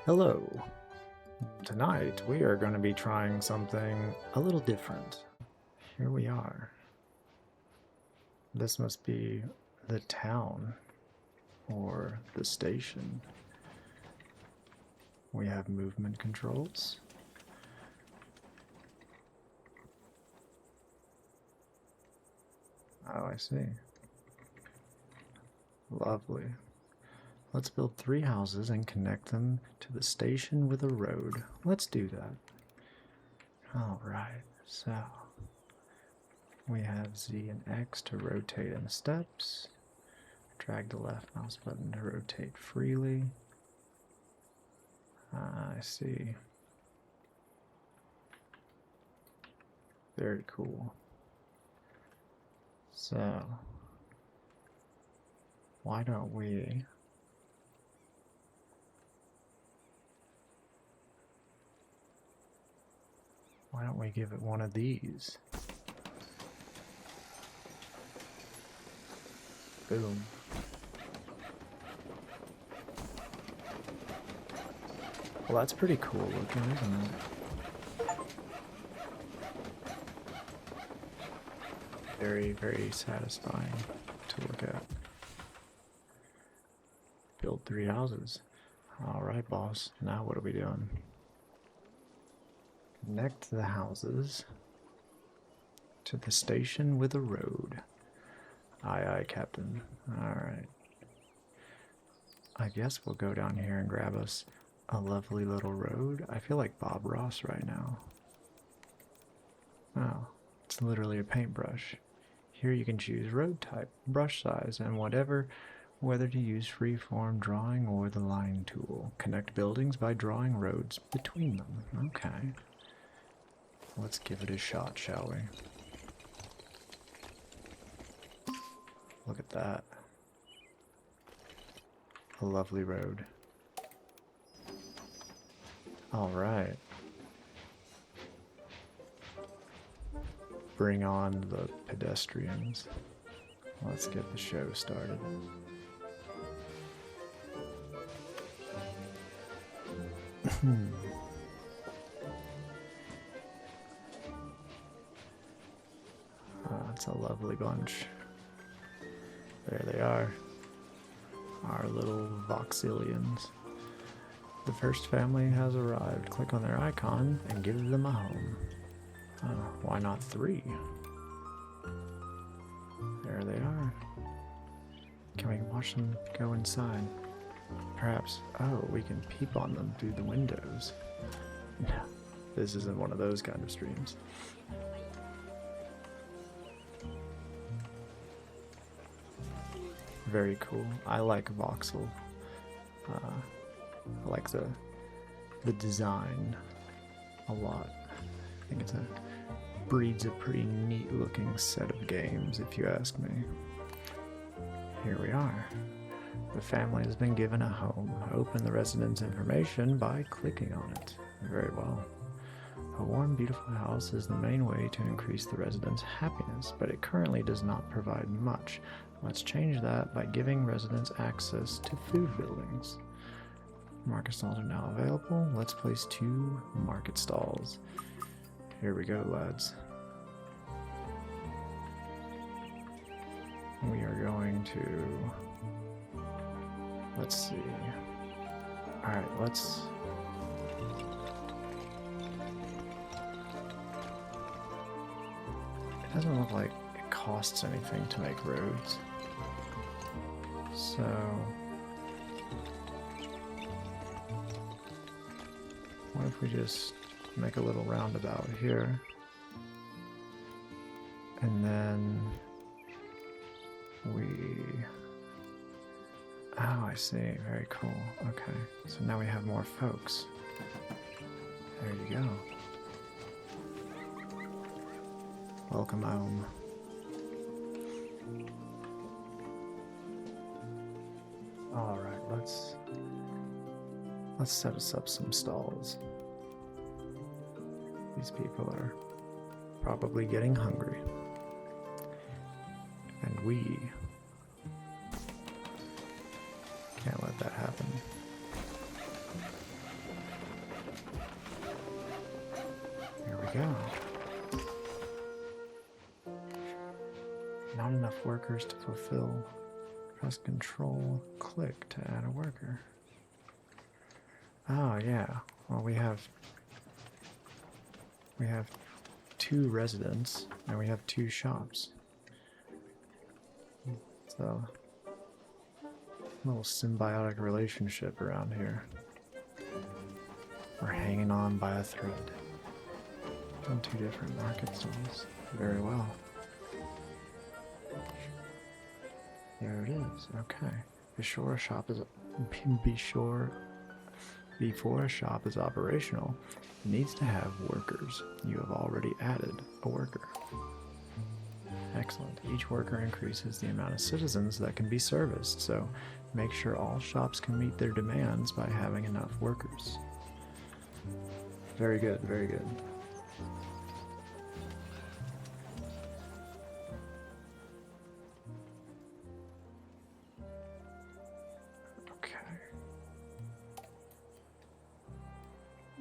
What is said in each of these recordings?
Hello. Tonight we are going to be trying something a little different. Here we are. This must be the town or the station. We have movement controls. Oh, I see. Lovely. Let's build 3 houses and connect them to the station with a road. Let's do that. Alright, so we have Z and X to rotate in steps. Drag the left mouse button to rotate freely. I see. Very cool. So, why don't we give it one of these? Boom. Well, that's pretty cool looking, isn't it? Very, very satisfying to look at. Build 3 houses. Alright, boss. Now what are we doing? Connect the houses to the station with a road. Aye, aye, Captain. Alright. I guess we'll go down here and grab us a lovely little road. I feel like Bob Ross right now. Oh, it's literally a paintbrush. Here you can choose road type, brush size, and whether to use freeform drawing or the line tool. Connect buildings by drawing roads between them. Okay. Let's give it a shot, shall we? Look at that. A lovely road. Alright. Bring on the pedestrians. Let's get the show started. It's a lovely bunch. There they are. Our little Voxilians. The first family has arrived. Click on their icon and give them a home. Why not 3? There they are. Can we watch them go inside? Perhaps, we can peep on them through the windows. No, this isn't one of those kind of streams. Very cool. I like voxel. I like the design a lot. I think breeds a pretty neat looking set of games, if you ask me. Here we are. The family has been given a home. Open the residence information by clicking on it. Very well. A warm, beautiful house is the main way to increase the residents' happiness, but it currently does not provide much. Let's change that by giving residents access to food buildings. Market stalls are now available. Let's place 2 market stalls. Here we go, lads. We are going to... Let's see. Alright, let's... It doesn't look like it costs anything to make roads. So... What if we just make a little roundabout here? And then... Oh, I see. Very cool. Okay. So now we have more folks. There you go. Welcome home. Alright, let's set us up some stalls. These people are probably getting hungry. And we let that happen. Here we go. Not enough workers to fulfill. Press Control, click to add a worker. Oh yeah. Well, we have 2 residents and we have 2 shops. So, a little symbiotic relationship around here. We're hanging on by a thread. On 2 different market stalls. Very well. There it is. Okay. Before a shop is operational, it needs to have workers. You have already added a worker. Excellent. Each worker increases the amount of citizens that can be serviced, so make sure all shops can meet their demands by having enough workers. Very good, very good.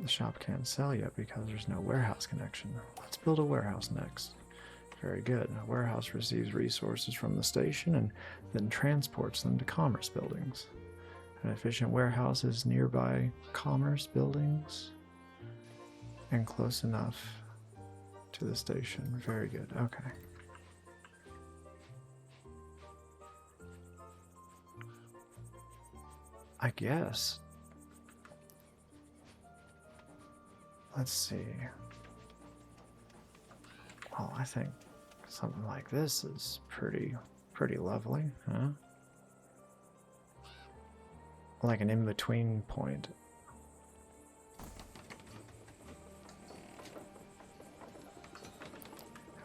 The shop can't sell yet because there's no warehouse connection. Let's build a warehouse next. Very good. A warehouse receives resources from the station and then transports them to commerce buildings. An efficient warehouse is nearby commerce buildings and close enough to the station. Very good. Okay. I guess. Let's see. Well, I think something like this is pretty lovely, huh? Like an in-between point.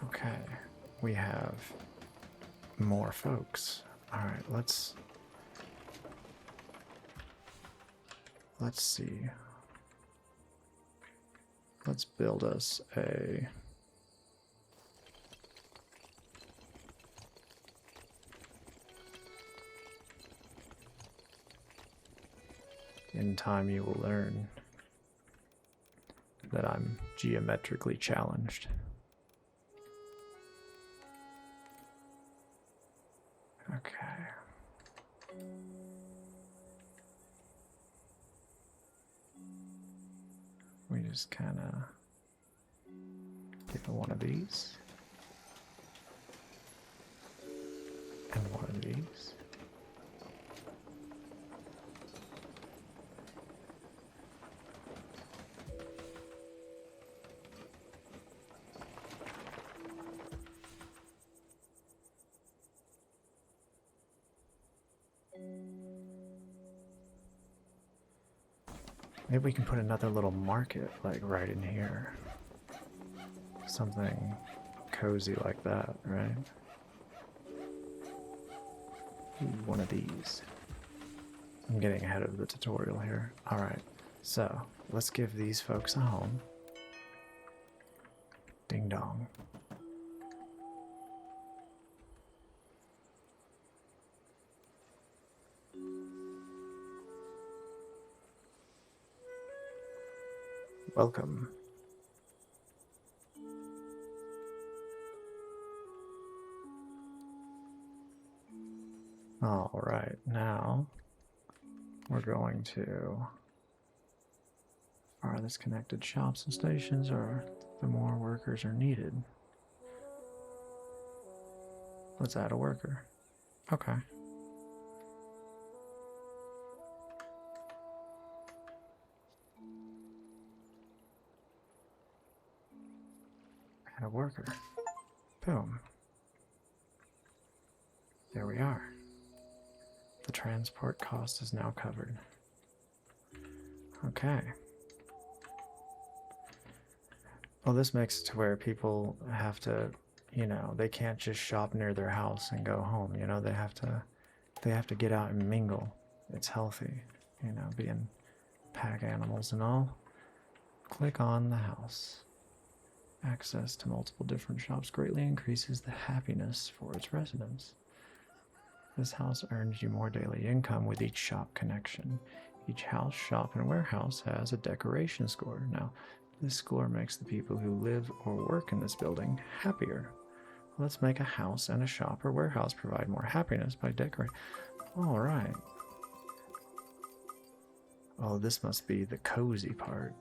Okay, we have more folks. All right, let's see. Let's build us a in time you will learn that I'm geometrically challenged. Okay. We just kind of give it one of these. And one of these. Maybe we can put another little market, like, right in here. Something cozy like that, right? One of these. I'm getting ahead of the tutorial here. Alright, so let's give these folks a home. Ding dong. Welcome. All right, now we're going to farthest connected shops and stations, or the more workers are needed. Let's add a worker. Okay. Add a worker. Boom. There we are. The transport cost is now covered. Okay. Well, this makes it to where people have to, you know, they can't just shop near their house and go home. You know, they have to get out and mingle. It's healthy, you know, being pack animals and all. Click on the house. Access to multiple different shops greatly increases the happiness for its residents. This house earns you more daily income with each shop connection. Each house, shop, and warehouse has a decoration score. Now, this score makes the people who live or work in this building happier. Let's make a house and a shop or warehouse provide more happiness by decorating. All right. Oh, this must be the cozy part.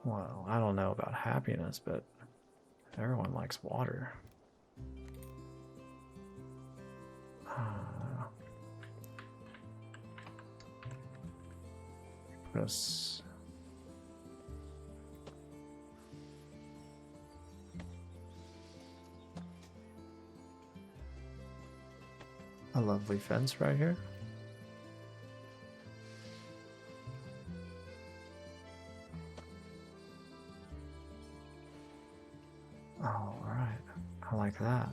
Well, I don't know about happiness, but everyone likes water. Put us... a lovely fence right here. All right, I like that.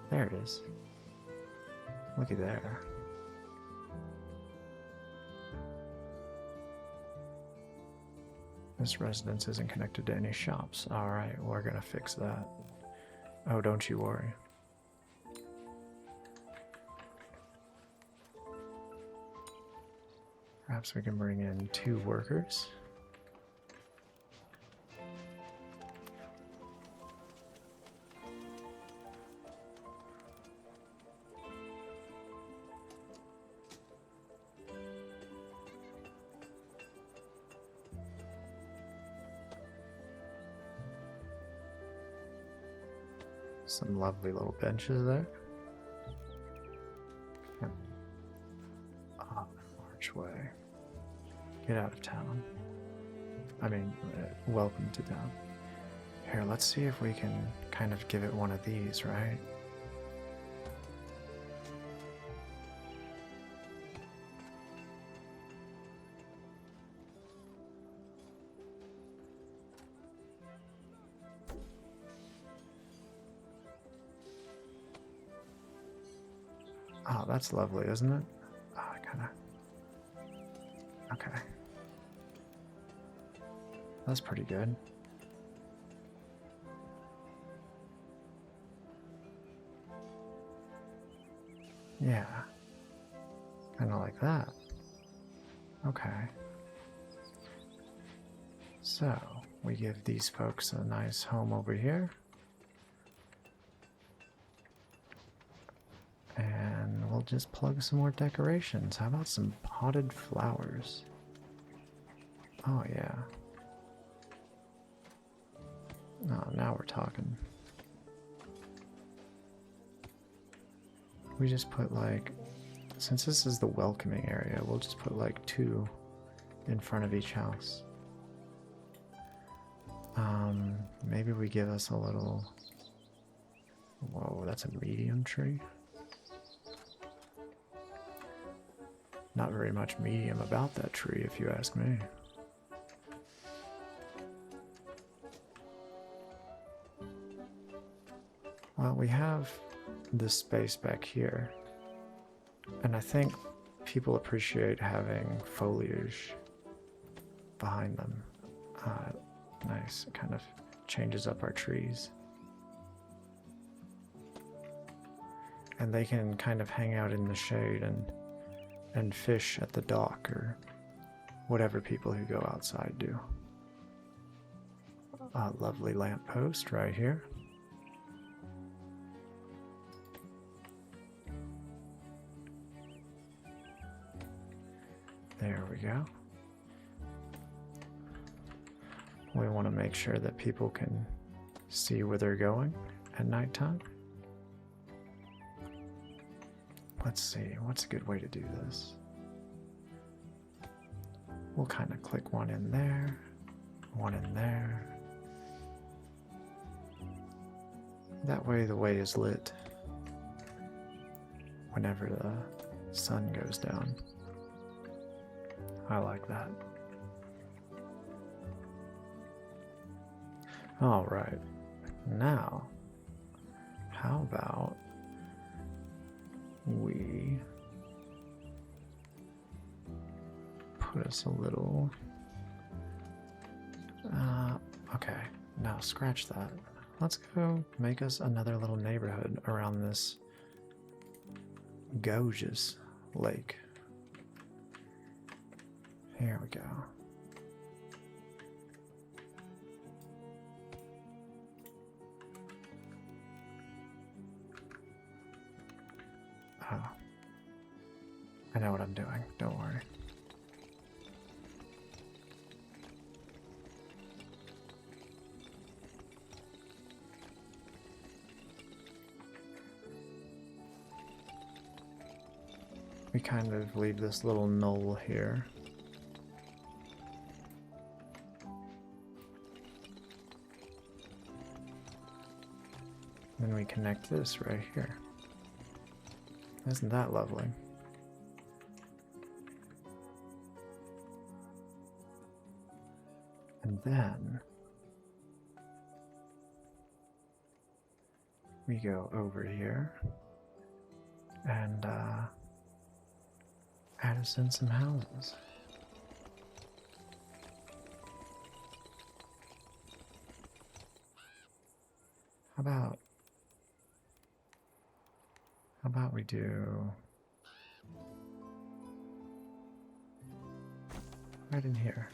There it is. Looky there. This residence isn't connected to any shops. Alright, we're gonna fix that. Oh, don't you worry. Perhaps we can bring in 2 workers. Some lovely little benches there. Yep. Archway. Get out of town. I mean, welcome to town. Here, let's see if we can kind of give it one of these, right? Oh, that's lovely, isn't it? Oh, I kinda... Okay. That's pretty good. Yeah. Kinda like that. Okay. So, we give these folks a nice home over here. And we'll just plug some more decorations. How about some potted flowers? Oh, yeah. Oh, now we're talking. We just put like, since this is the welcoming area, we'll just put like 2 in front of each house. Maybe we give us a little... Whoa, that's a medium tree. Not very much medium about that tree, if you ask me. Well, we have this space back here, and I think people appreciate having foliage behind them. Nice, it kind of changes up our trees. And they can kind of hang out in the shade and fish at the dock or whatever people who go outside do. A lovely lamppost right here. There we go. We want to make sure that people can see where they're going at nighttime. Let's see, what's a good way to do this? We'll kind of click one in there, one in there. That way the way is lit whenever the sun goes down. I like that. All right, now, how about we put us a little Okay, now scratch that. Let's go make us another little neighborhood around this gorgeous lake. Here we go. Oh. I know what I'm doing, don't worry. We kind of leave this little knoll here. Then we connect this right here. Isn't that lovely? And then we go over here and add us in some houses. How about we do right in here?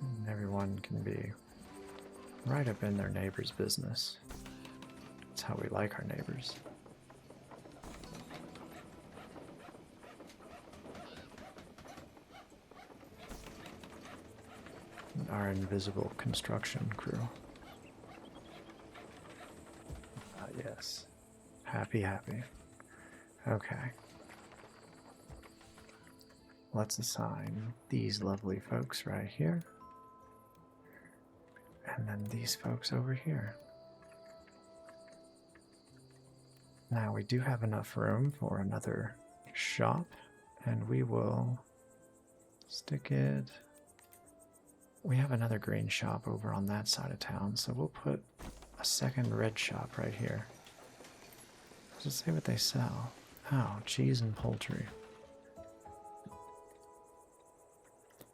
And everyone can be right up in their neighbor's business. That's how we like our neighbors. Our invisible construction crew. Yes. Happy, happy. Okay. Let's assign these lovely folks right here. And then these folks over here. Now we do have enough room for another shop, and we will stick it. We have another green shop over on that side of town, so we'll put a second red shop right here. Does it say what they sell? Oh, cheese and poultry.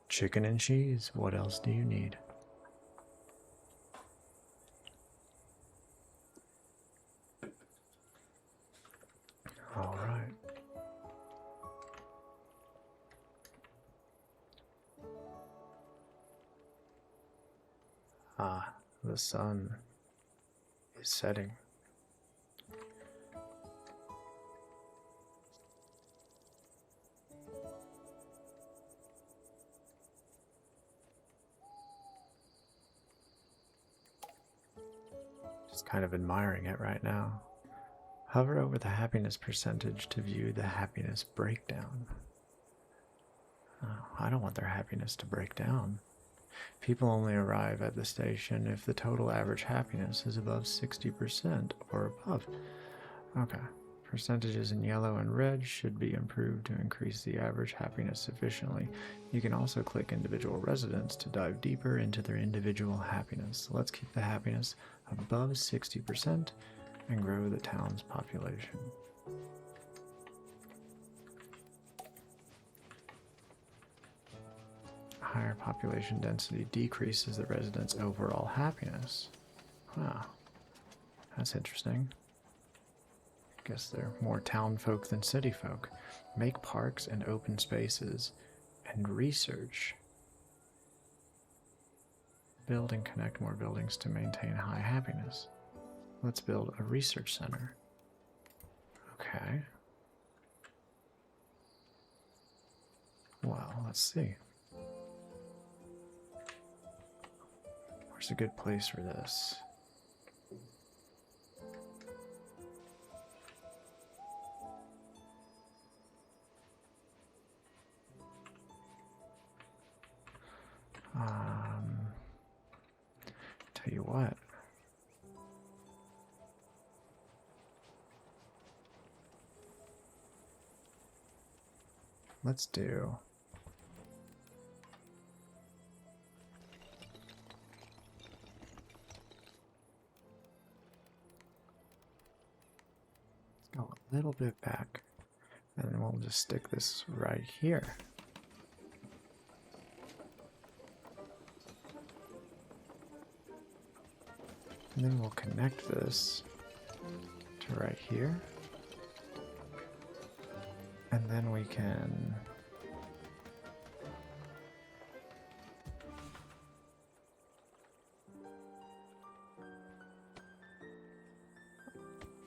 Chicken and cheese, what else do you need? All right. Ah, the sun is setting. Just kind of admiring it right now. Hover over the happiness percentage to view the happiness breakdown. Oh, I don't want their happiness to break down. People only arrive at the station if the total average happiness is above 60% or above. Okay. Percentages in yellow and red should be improved to increase the average happiness sufficiently. You can also click individual residents to dive deeper into their individual happiness. Let's keep the happiness above 60% and grow the town's population. Higher population density decreases the residents' overall happiness. Wow, that's interesting. Guess they're more town folk than city folk. Make parks and open spaces and research. Build and connect more buildings to maintain high happiness. Let's build a research center. Okay. Well, let's see. Where's a good place for this? Tell you what. Let's do. Let's go a little bit back. And then we'll just stick this right here. And then we'll connect this to right here. And then we can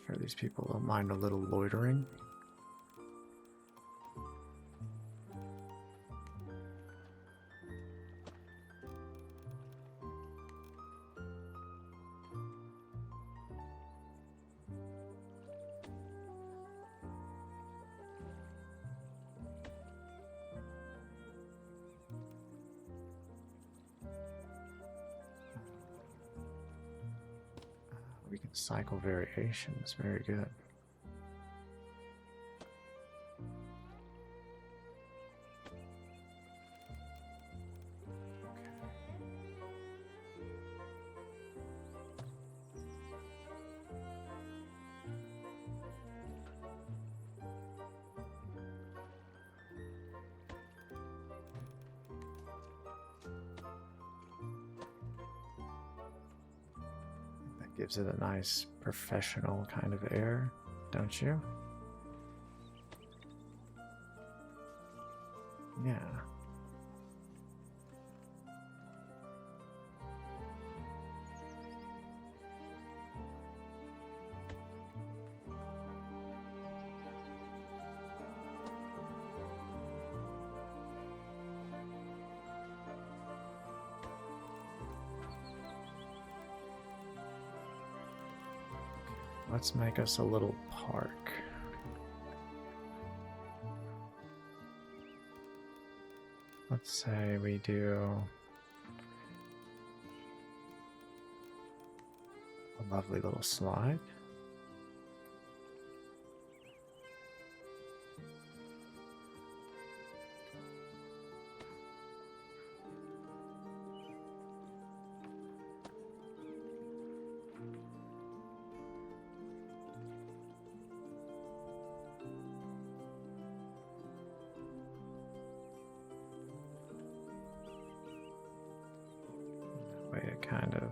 sure these people don't mind a little loitering. We can cycle variations, very good. Gives it a nice professional kind of air, don't you? Yeah. Let's make us a little park. Let's say we do a lovely little slide. It kind of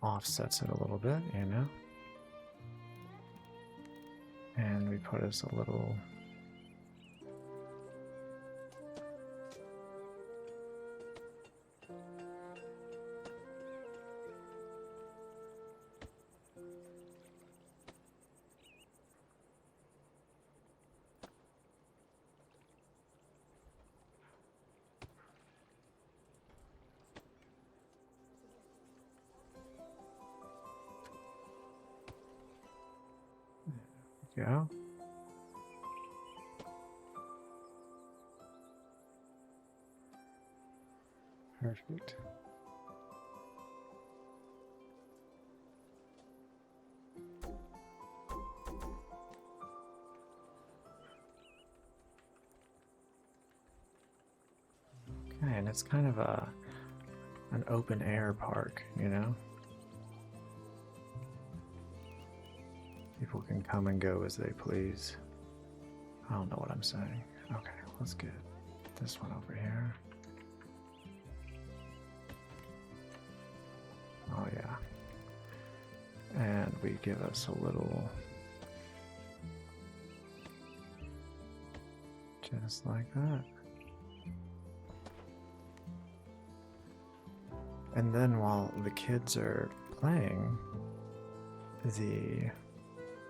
offsets it a little bit, you know? And we put us a little go. Perfect. Okay, and it's kind of an open air park, you know? People can come and go as they please. I don't know what I'm saying. Okay, let's get this one over here. Oh yeah. And we give us a little, just like that. And then while the kids are playing, the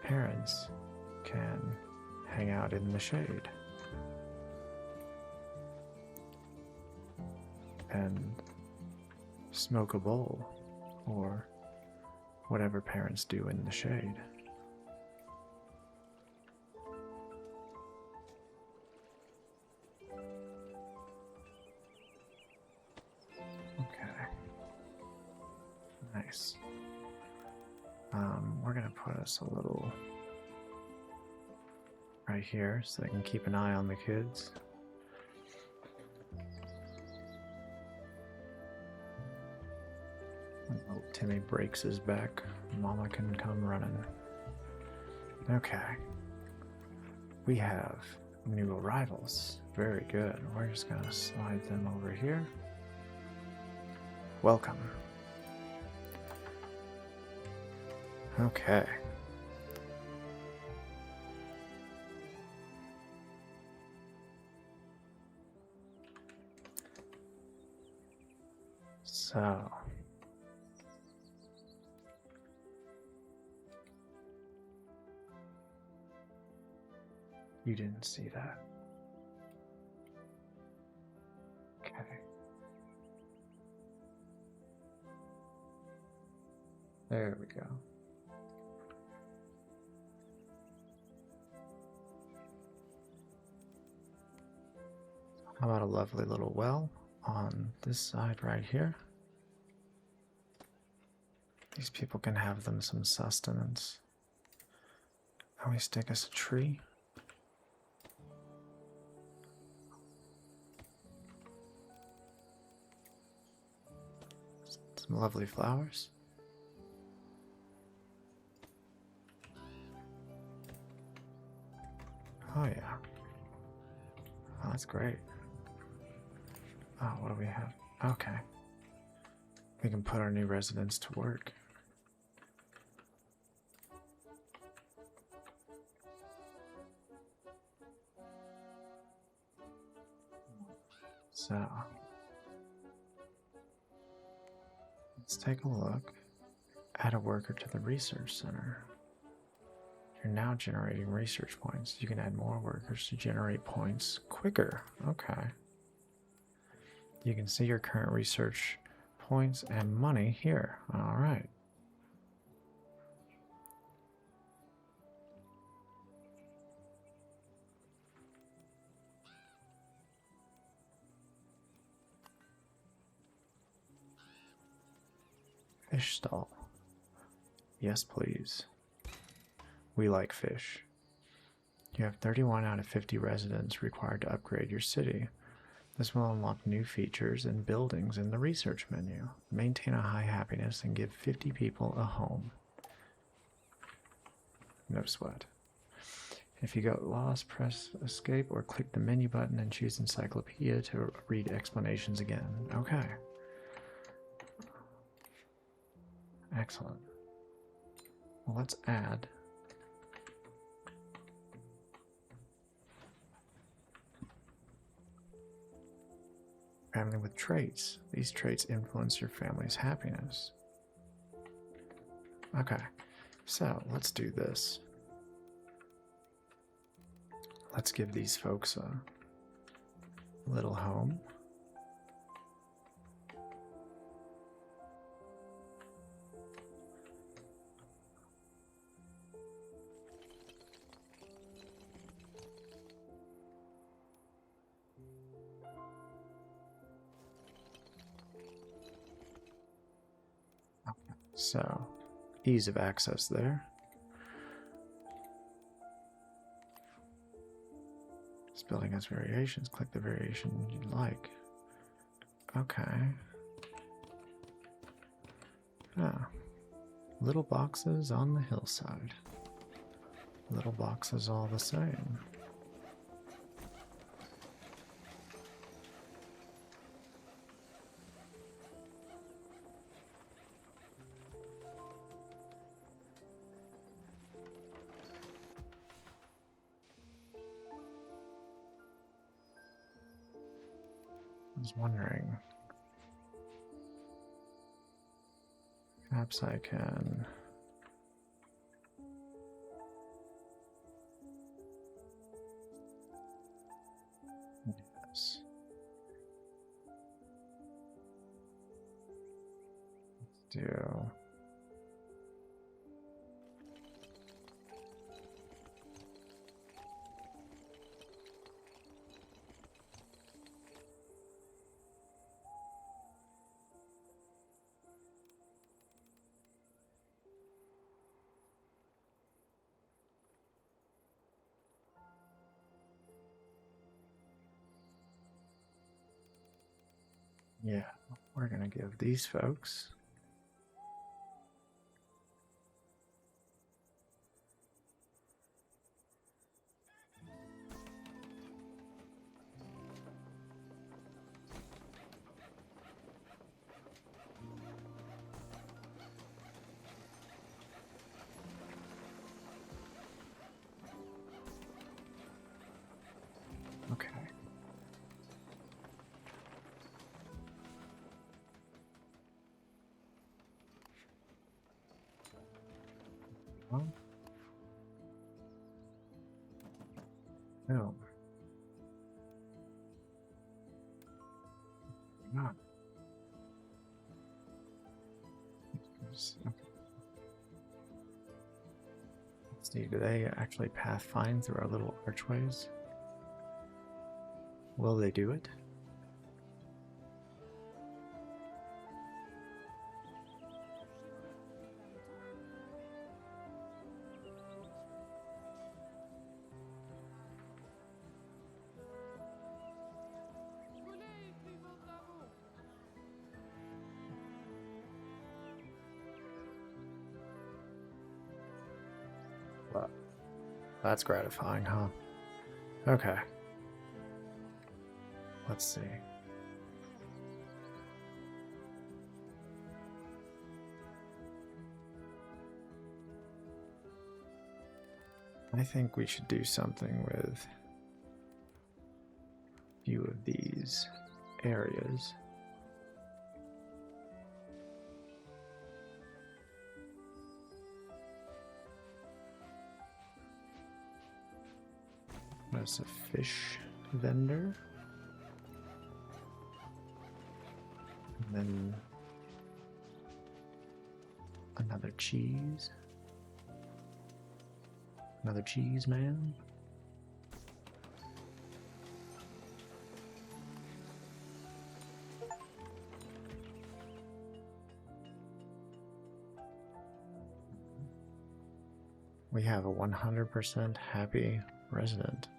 parents can hang out in the shade and smoke a bowl or whatever parents do in the shade. Okay. Nice. We're gonna put us a little right here so they can keep an eye on the kids. When little Timmy breaks his back, Mama can come running. Okay. We have new arrivals. Very good. We're just gonna slide them over here. Welcome. Okay. So, you didn't see that. Okay. There we go. How about a lovely little well on this side right here? These people can have them some sustenance. And we stick us a tree. Some lovely flowers. Oh yeah. Oh, that's great. Oh, what do we have? Okay. We can put our new residents to work. So, let's take a look. Add a worker to the research center. You're now generating research points. You can add more workers to generate points quicker. Okay. You can see your current research points and money here. All right. Fish stall. Yes, please. We like fish. You have 31 out of 50 residents required to upgrade your city. This will unlock new features and buildings in the research menu. Maintain a high happiness and give 50 people a home. No sweat. If you got lost, press escape or click the menu button and choose encyclopedia to read explanations again. Okay. Excellent. Well, let's add family with traits. These traits influence your family's happiness. Okay, so let's do this. Let's give these folks a little home. So, ease of access there. This building has variations. Click the variation you'd like. Okay. Ah. Little boxes on the hillside. Little boxes all the same. I was wondering, perhaps I can yes. Let's do yeah, we're gonna give these folks Ah. Let's see, do they actually pathfind through our little archways? Will they do it? Well, that's gratifying, huh? Okay. Let's see. I think we should do something with a few of these areas. There's a fish vendor. And then another cheese. Another cheese man. We have a 100% happy resident.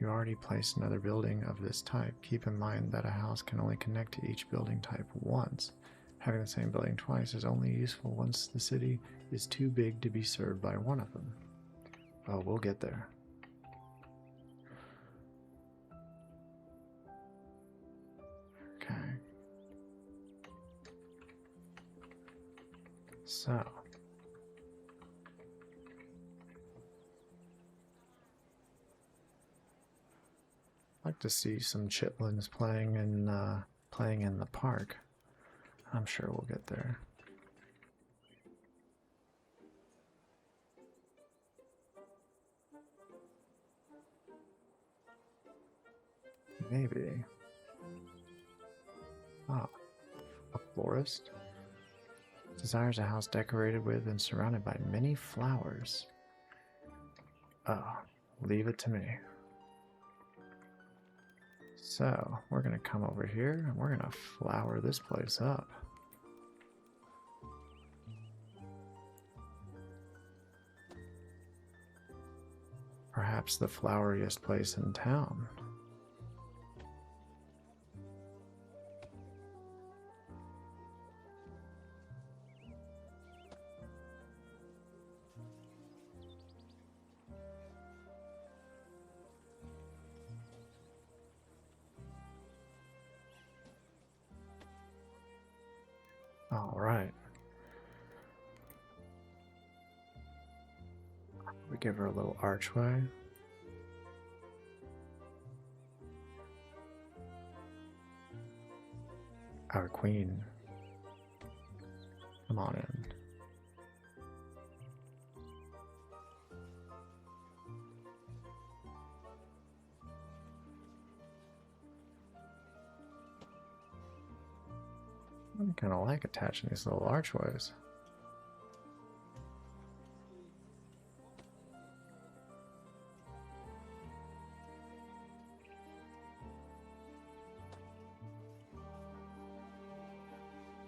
You already placed another building of this type. Keep in mind that a house can only connect to each building type once. Having the same building twice is only useful once the city is too big to be served by one of them. Oh, we'll get there. Okay. So. I'd like to see some chitlins playing in the park. I'm sure we'll get there. Maybe. Ah, a florist. Desires a house decorated with and surrounded by many flowers. Oh, leave it to me. So, we're going to come over here and we're going to flower this place up. Perhaps the floweriest place in town. All right. We give her a little archway. Our queen. Come on in. I kind of like attaching these little archways.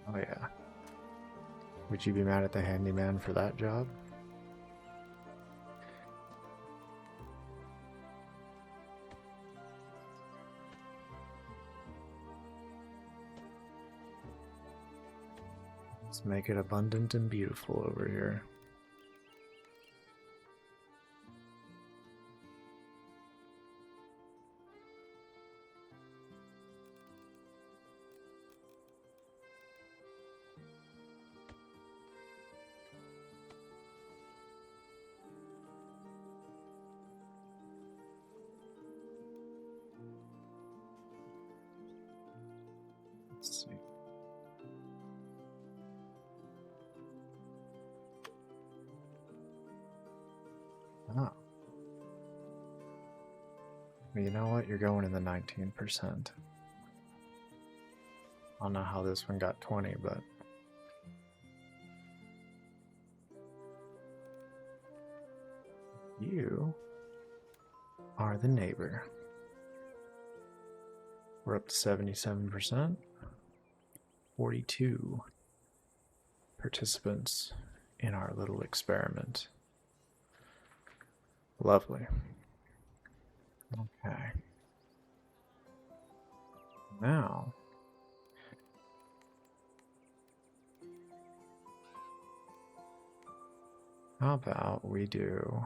Oh yeah. Would you be mad at the handyman for that job? Let's make it abundant and beautiful over here. Let's see. Oh. Well, you know what? You're going in the 19%. I don't know how this one got 20, but you are the neighbor. We're up to 77%. 42 participants in our little experiment. Lovely. Okay. Now, how about we do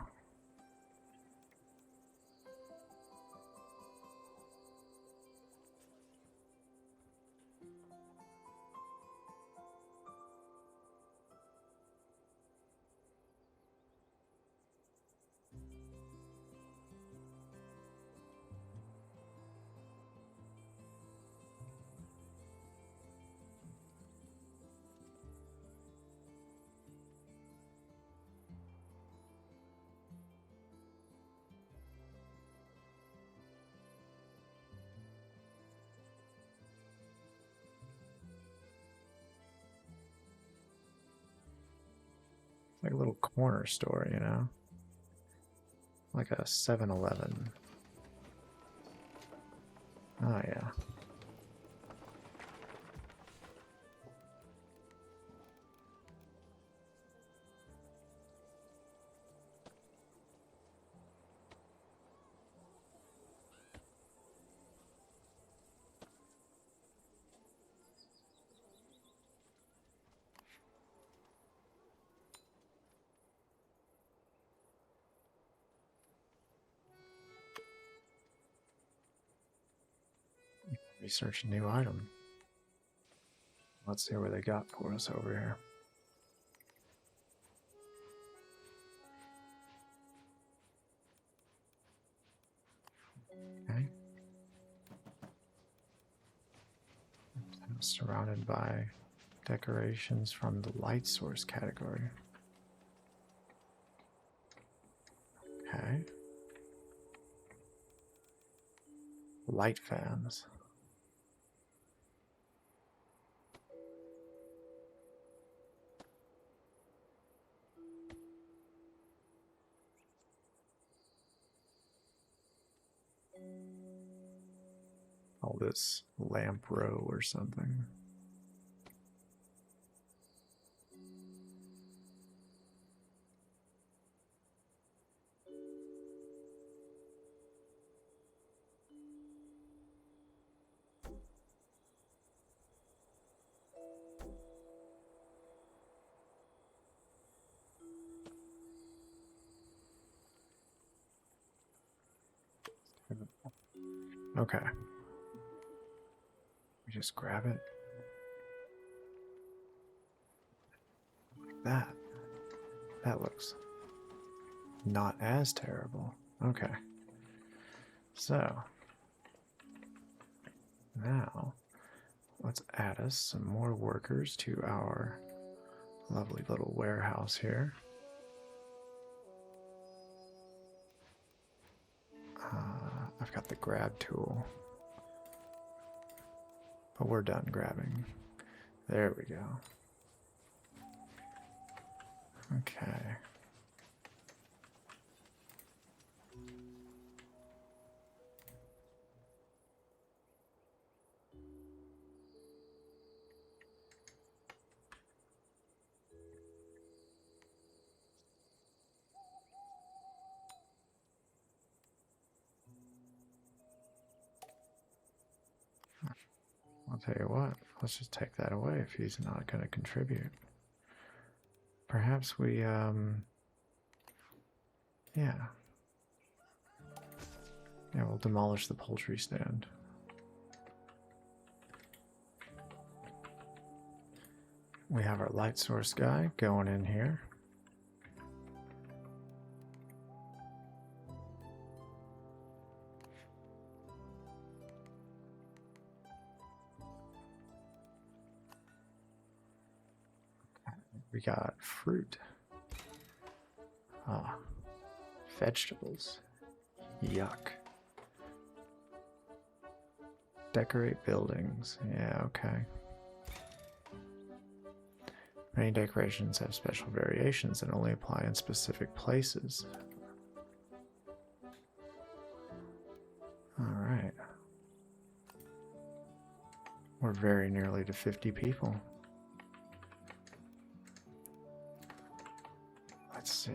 like a little corner store, you know? Like a 7-Eleven. Oh, yeah. Research a new item. Let's see what they got for us over here. Okay. I'm surrounded by decorations from the light source category. Okay. Light fans. All this lamp row or something. Okay. We just grab it. Like that. That looks not as terrible. Okay. So, now, let's add us some more workers to our lovely little warehouse here. I've got the grab tool. But we're done grabbing. There we go. Okay. I'll tell you what, let's just take that away if he's not going to contribute. Perhaps we, yeah. Yeah, we'll demolish the poultry stand. We have our light source guy going in here. We got fruit. Ah, vegetables. Yuck. Decorate buildings. Yeah, okay. Many decorations have special variations that only apply in specific places. Alright. We're very nearly to 50 people. Let's see.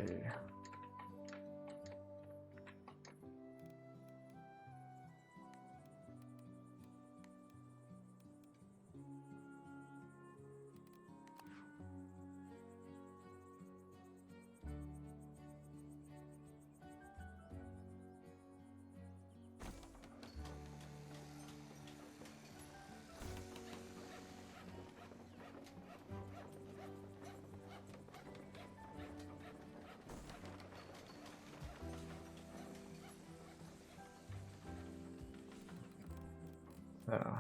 So,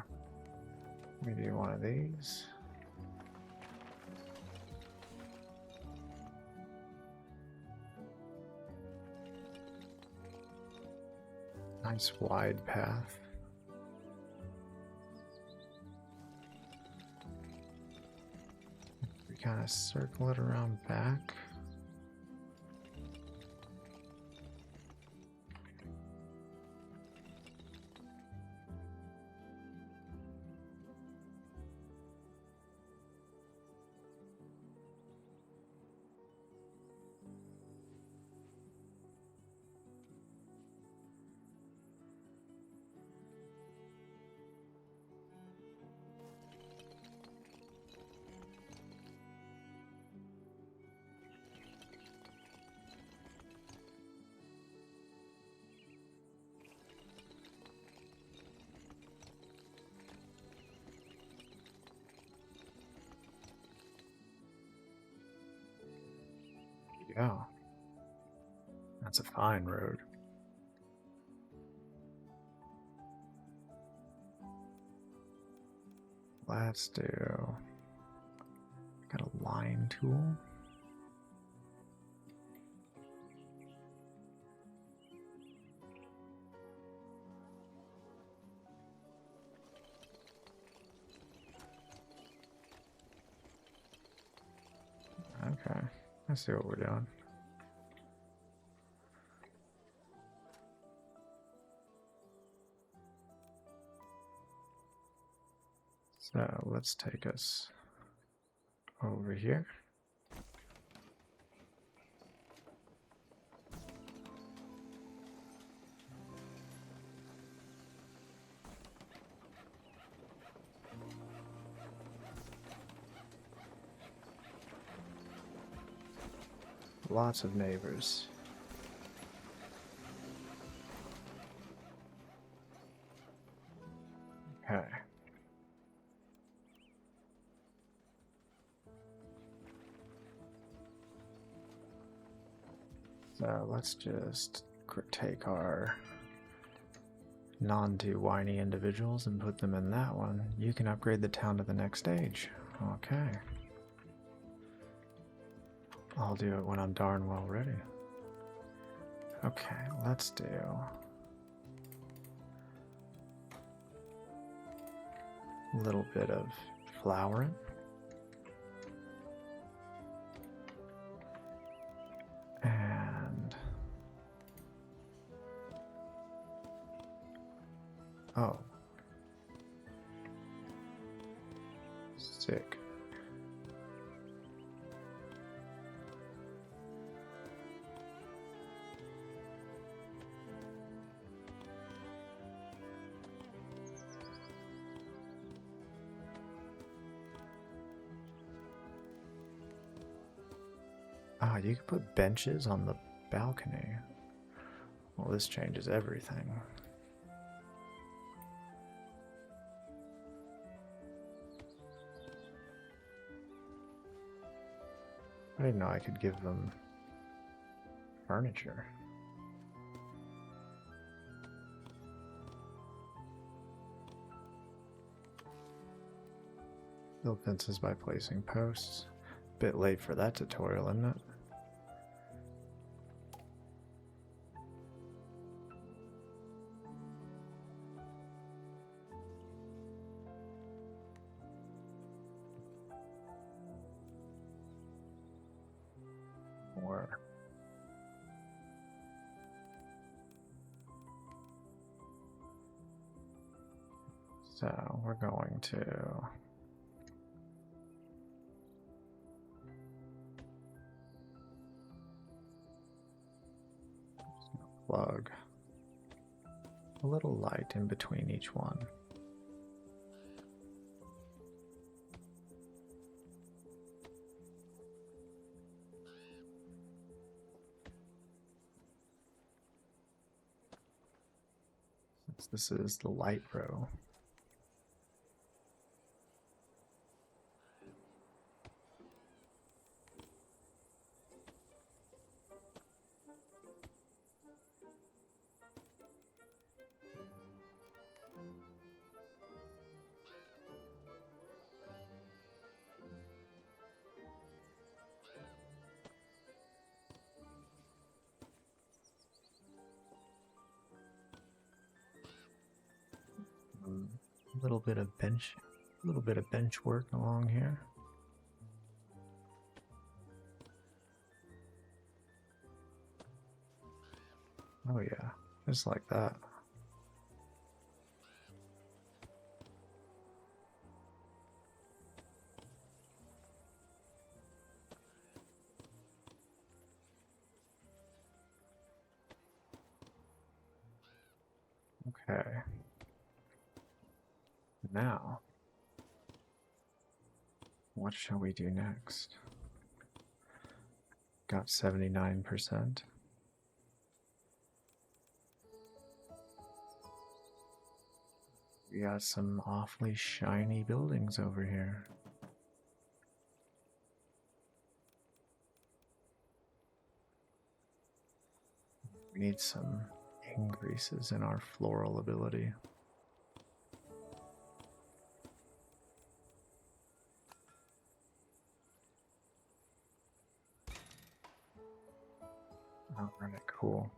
we do one of these. Nice wide path. We kind of circle it around back. Yeah, that's a fine road. Let's do, got a line tool. Okay, I see what we're doing. So let's take us over here. Lots of neighbors. Okay. So let's just take our non-too whiny individuals and put them in that one. You can upgrade the town to the next stage. Okay. I'll do it when I'm darn well ready. Okay, let's do a little bit of flowering. And oh, sick. Ah, you can put benches on the balcony. Well, this changes everything. I didn't know I could give them furniture. Build fences by placing posts. Bit late for that tutorial, isn't it? So we're going to plug a little light in between each one. Since this is the light row. A little bit of bench work along here. Oh yeah, just like that. Okay. Now, what shall we do next? Got 79%. We got some awfully shiny buildings over here. We need some increases in our floral ability. Alright, cool.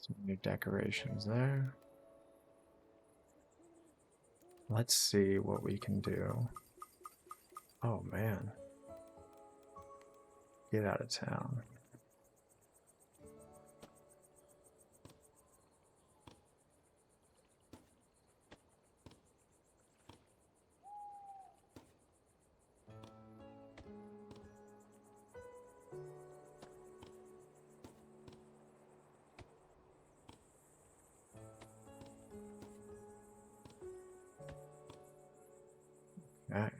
Some new decorations there. Let's see what we can do. Oh man. Get out of town. Okay.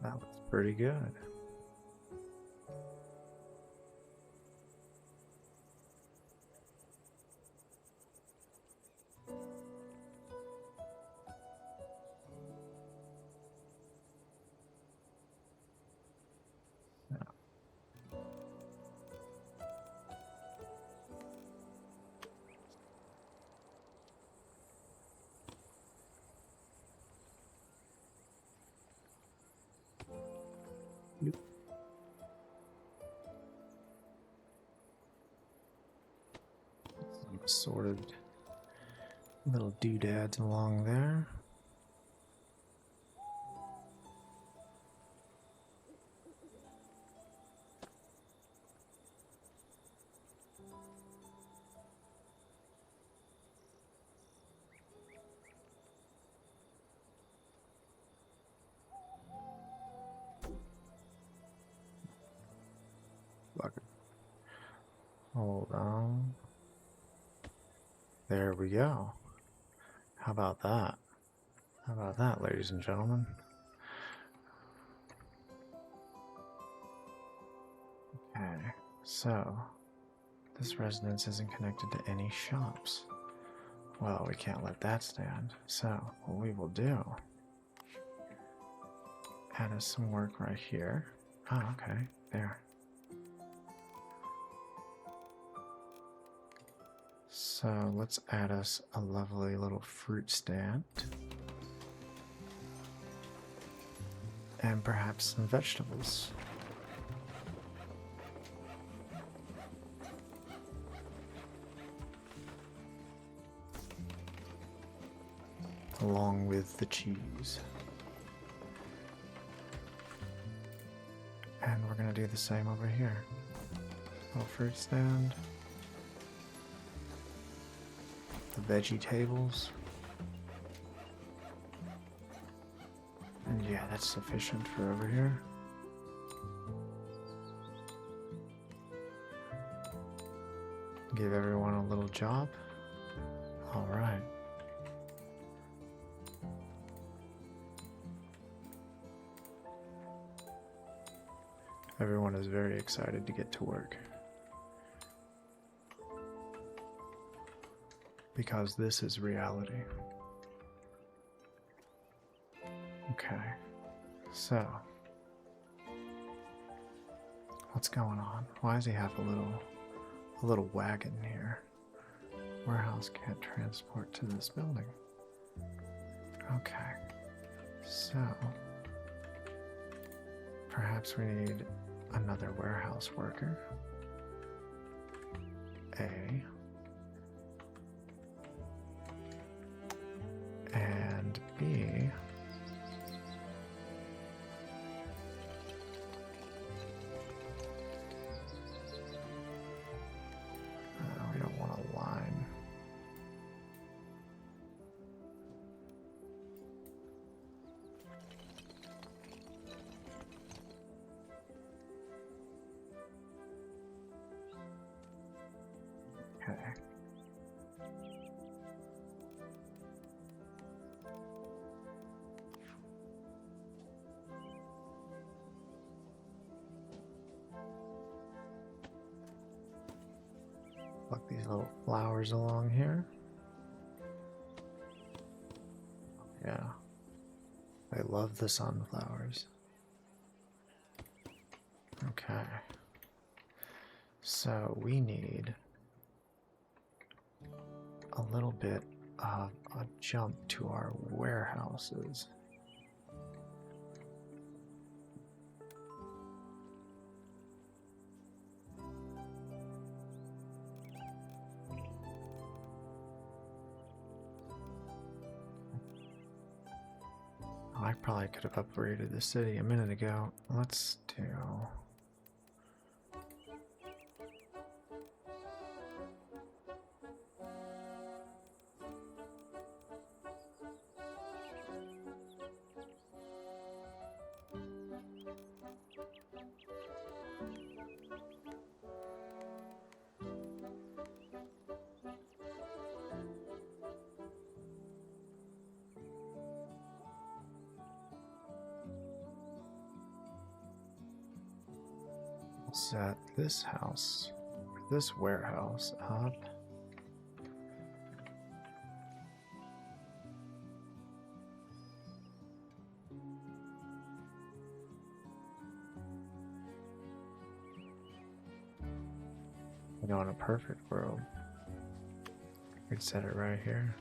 That looks pretty good. Some assorted little doodads along there. Hold on. There we go. How about that? How about that, ladies and gentlemen? Okay, so this residence isn't connected to any shops. Well, we can't let that stand. So what we will do, add us some work right here. Oh, okay, there. So let's add us a lovely little fruit stand. And perhaps some vegetables. Along with the cheese. And we're going to do the same over here. Little fruit stand. The veggie tables. And yeah, that's sufficient for over here. Give everyone a little job. All right. Everyone is very excited to get to work. Because this is reality. Okay. So, what's going on? Why does he have a little wagon here? Warehouse can't transport to this building. Okay. So, perhaps we need another warehouse worker. And B. We don't want a line. Okay. Pluck these little flowers along here. Yeah. I love the sunflowers. Okay. So we need a little bit of a jump to our warehouses. I probably could have upgraded the city a minute ago. Let's do... set this house, this warehouse up. You know, in a perfect world, we'd set it right here.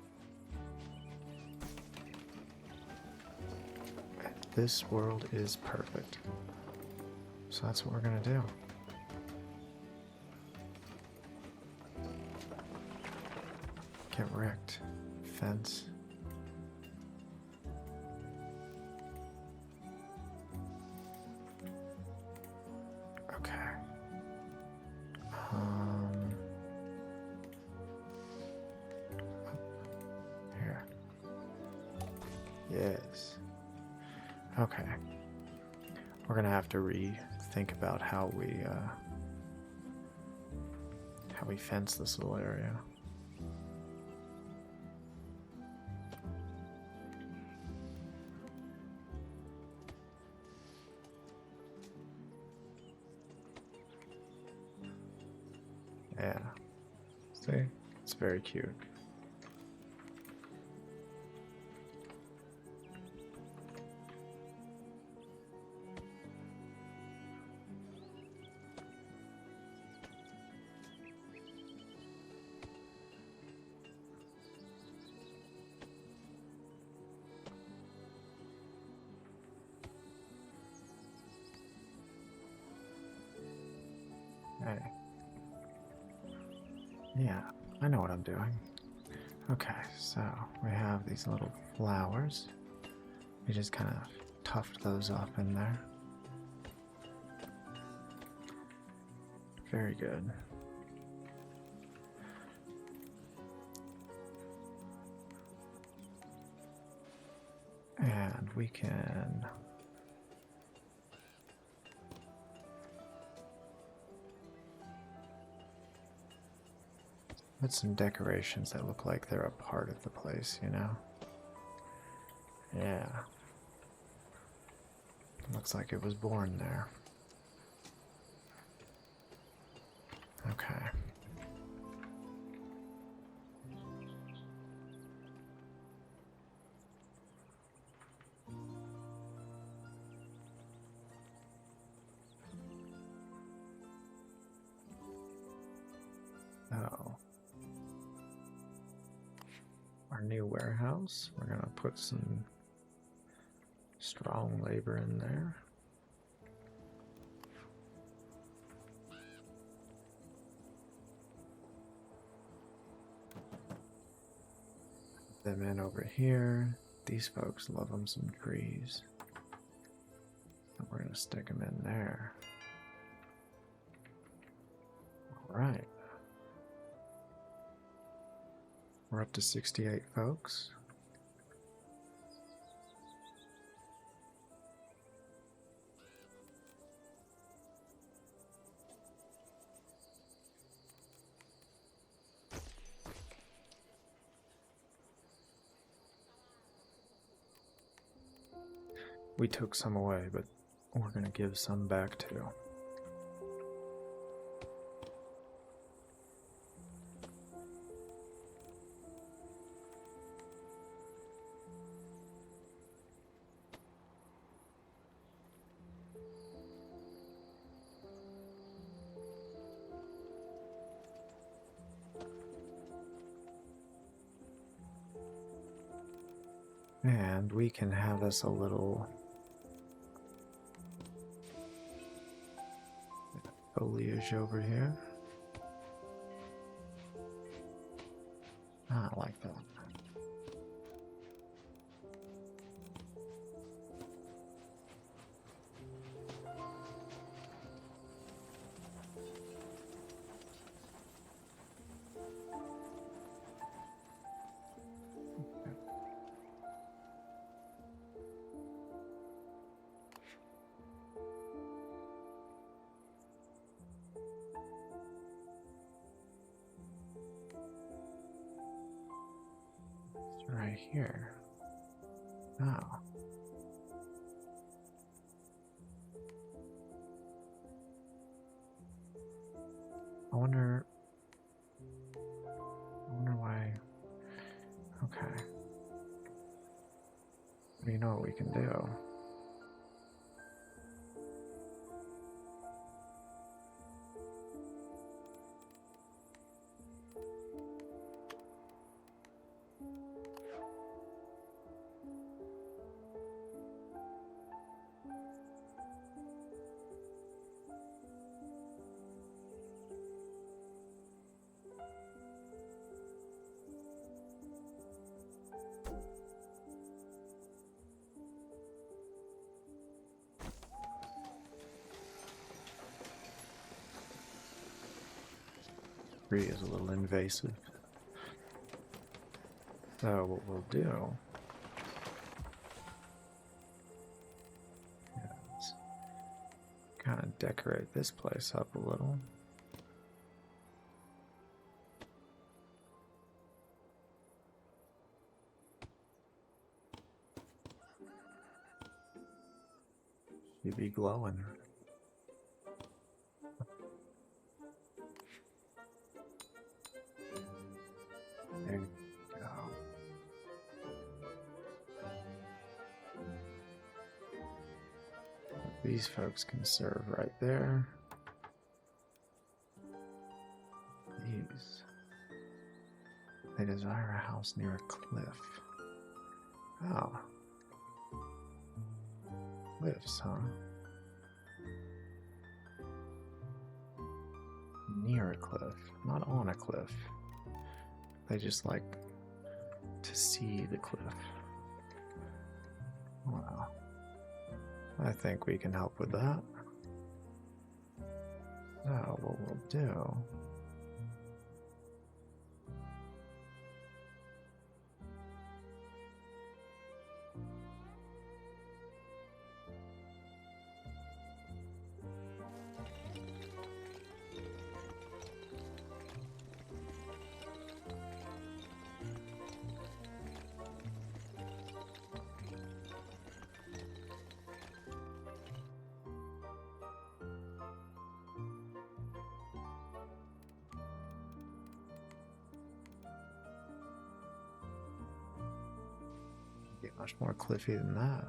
This world is perfect. So that's what we're gonna do. Get wrecked. Fence. Okay. Here. Yes. Okay. We're gonna have to rethink about how we fence this little area. Yeah. See? It's very cute. Hey. Yeah, I know what I'm doing. Okay, so we have these little flowers. We just kind of tuft those up in there. Very good. And we can put some decorations that look like they're a part of the place, you know? Yeah. Looks like it was born there. Okay. Oh. Our new warehouse. We're gonna put some strong labor in there. Them in over here. These folks love them some trees. And we're gonna stick them in there. All right. We're up to 68 folks. We took some away, but we're going to give some back too. And we can have us a little foliage over here. I like that. Right here. Oh. I wonder why. Okay. You know what we can do? Tree is a little invasive. So what we'll do is kind of decorate this place up a little. You'd be glowing. There you go. These folks can serve right there. These. They desire a house near a cliff. Oh. Cliffs, huh? Near a cliff, not on a cliff. They just like to see the cliff. Well, I think we can help with that. So what we'll do... Get much more cliffy than that.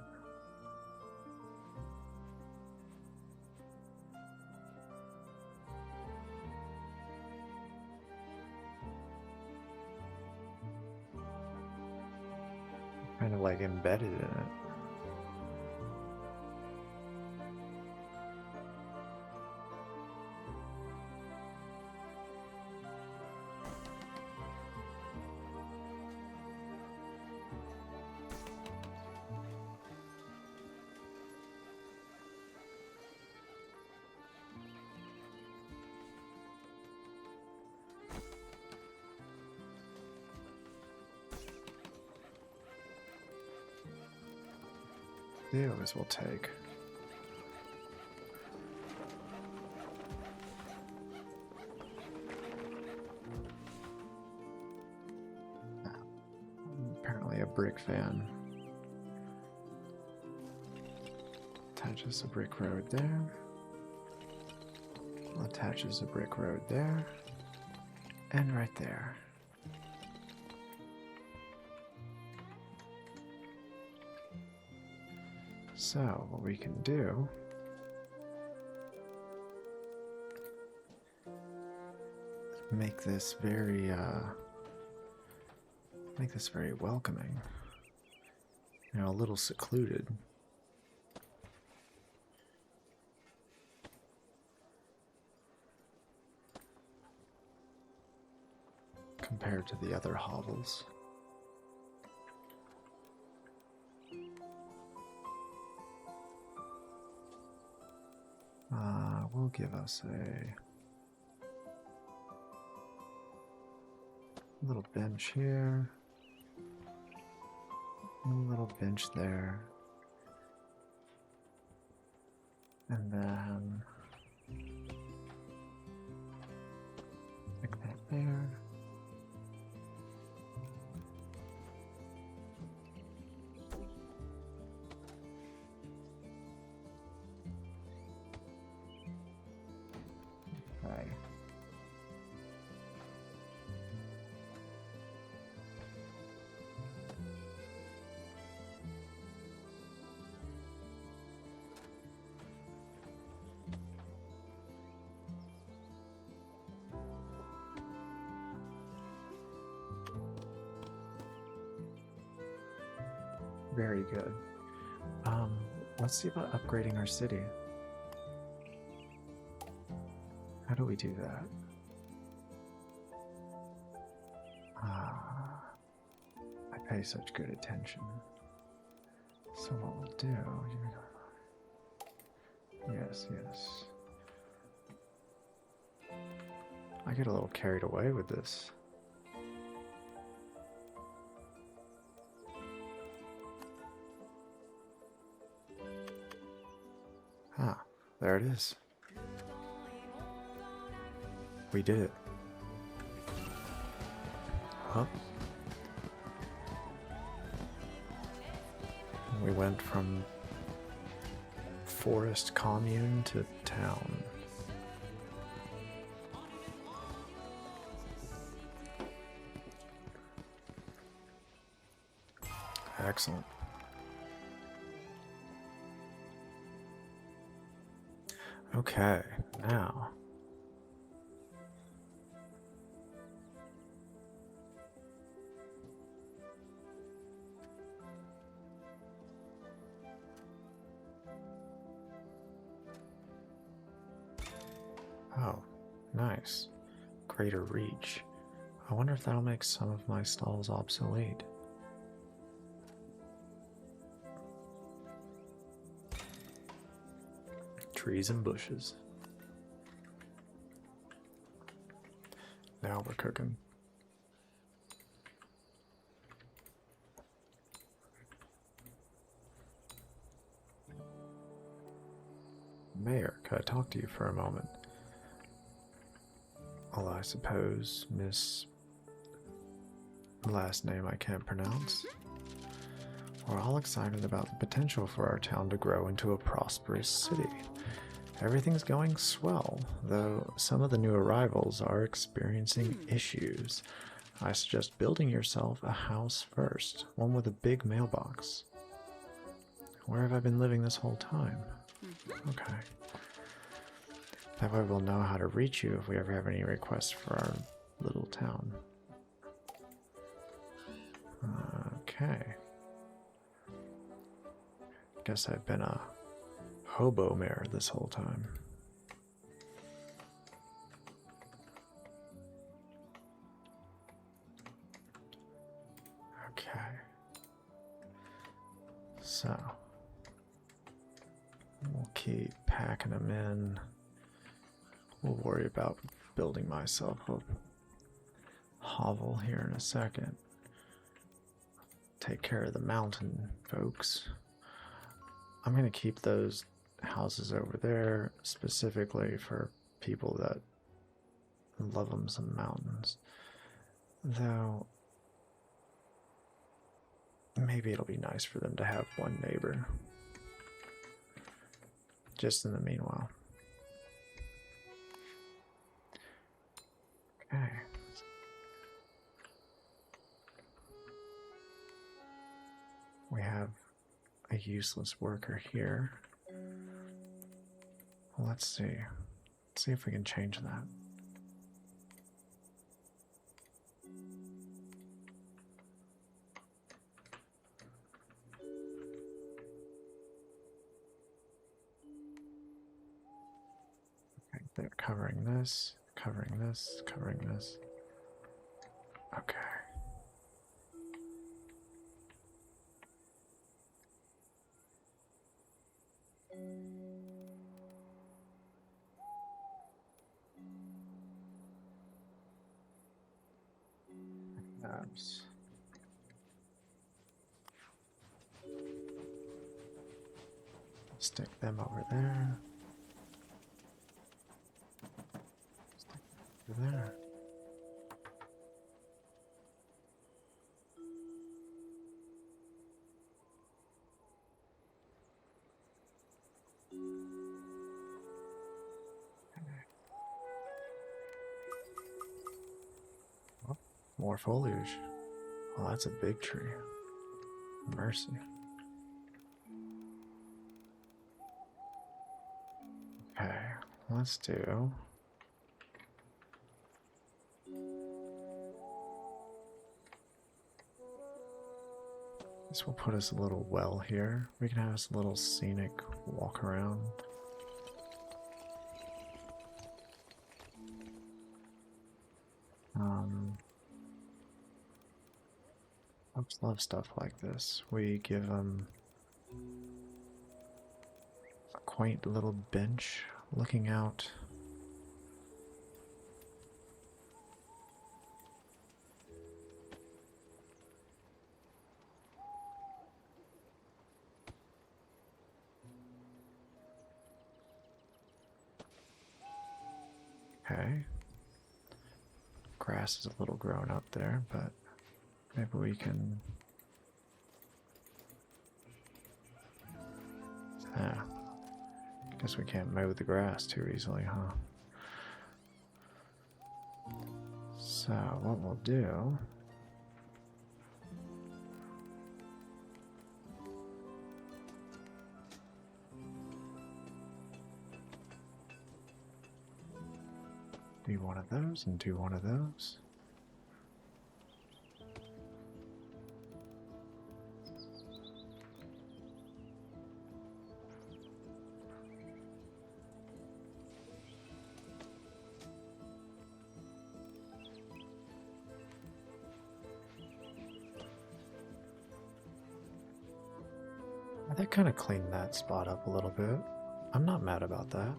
Kind of like embedded in it. Those will take. Apparently a brick fan. Attaches a brick road there. Attaches a brick road there. And right there. So, what we can do is make this very welcoming. You know, a little secluded. Compared to the other hovels. Will give us a little bench here, a little bench there, and then like that there. Very good. Let's see about upgrading our city. How do we do that? I pay such good attention. So what we'll do... Yes. I get a little carried away with this. There it is. We did it. Huh? We went from forest commune to town. Excellent. Okay, now oh, nice. Greater reach. I wonder if that'll make some of my stalls obsolete. Trees and bushes. now we're cooking. Mayor, could I talk to you for a moment? Well, I suppose Miss... last name I can't pronounce. We're all excited about the potential for our town to grow into a prosperous city. Everything's going swell, though some of the new arrivals are experiencing issues. I suggest building yourself a house first, one with a big mailbox. Where have I been living this whole time? Okay. That way we'll know how to reach you if we ever have any requests for our little town. Okay. Guess I've been a hobo mayor this whole time. Okay. So we'll keep packing them in. We'll worry about building myself a hovel here in a second. Take care of the mountain folks. I'm going to keep those houses over there specifically for people that love them some mountains. Though, maybe it'll be nice for them to have one neighbor. Just in the meanwhile. Okay. We have a useless worker here. Well, let's see. Let's see if we can change that. Okay, they're covering this, covering this, covering this. Okay. Stick them over there. Stick them over there. Oh, more foliage. Oh, that's a big tree. Mercy. Okay, let's do... This will put us a little well here. We can have us a little scenic walk around. Folks love stuff like this. We give them a quaint little bench looking out. Okay. Grass is a little grown up there, but maybe we can... Ah. Guess we can't mow the grass too easily, huh? So, what we'll do... do one of those and do one of those. That kind of cleaned that spot up a little bit. I'm not mad about that.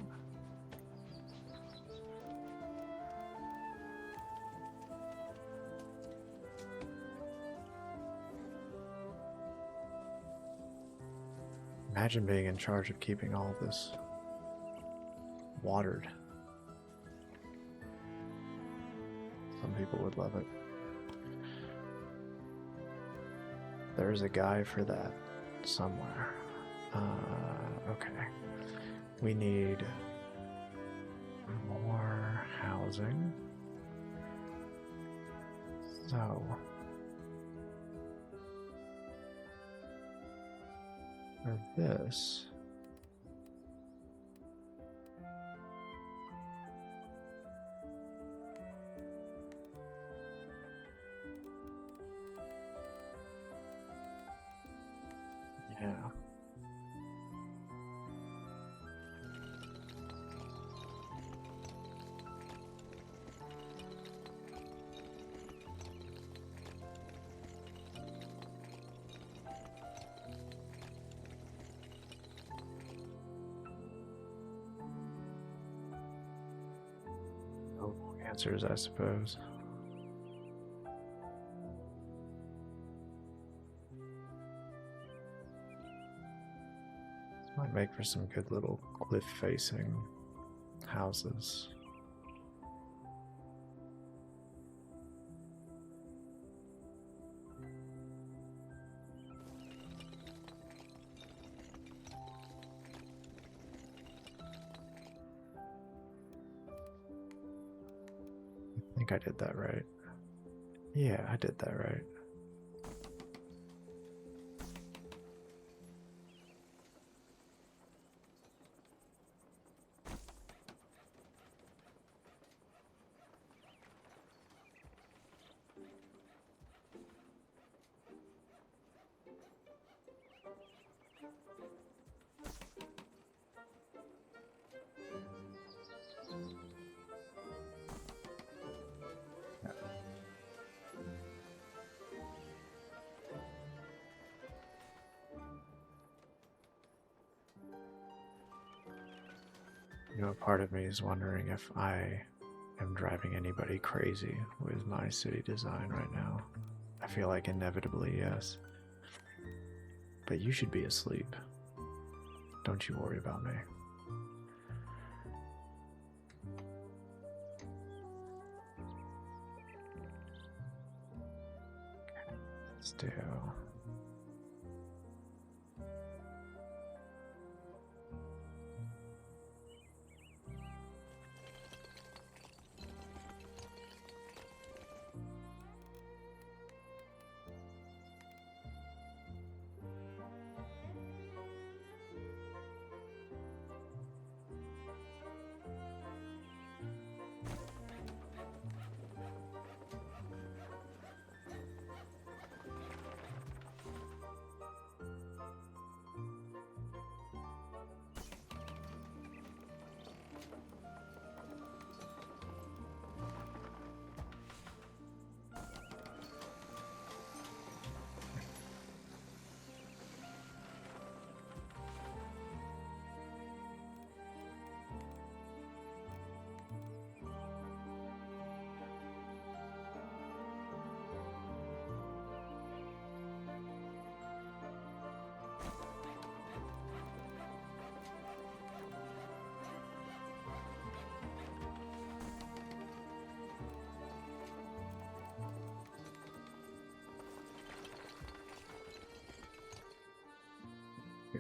Imagine being in charge of keeping all of this watered. Some people would love it. There's a guy for that somewhere. Okay. We need more housing. So for this, yeah. No answers, I suppose. This might make for some good little cliff-facing houses. I think I did that right. Yeah, I did that right. You know, part of me is wondering if I am driving anybody crazy with my city design right now. I feel like inevitably, yes. But you should be asleep. Don't you worry about me. Okay, let's do...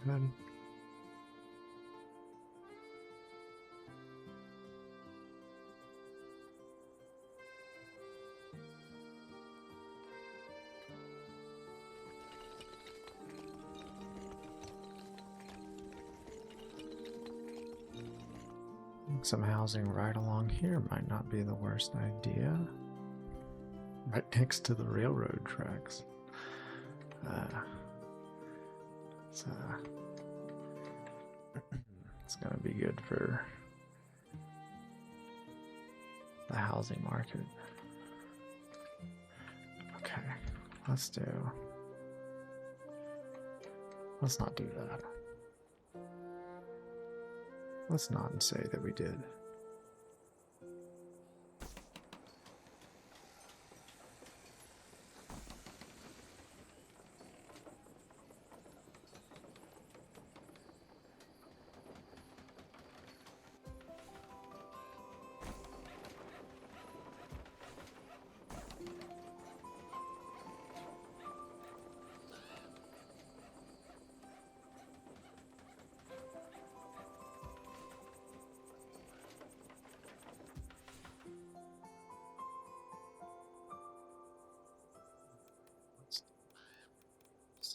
Good. Some housing right along here might not be the worst idea. Right next to the railroad tracks. It's gonna be good for the housing market. Okay, let's not do that. Let's not say that we did.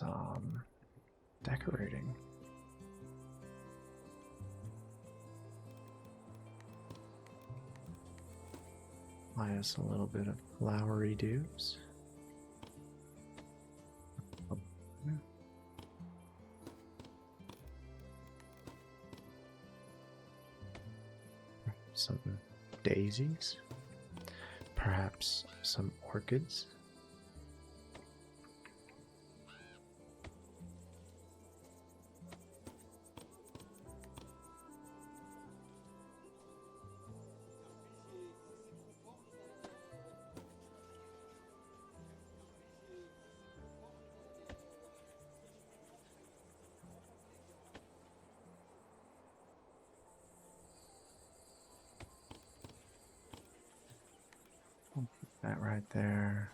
some decorating. Buy us a little bit of flowery dews. Some daisies, perhaps some orchids. That right there.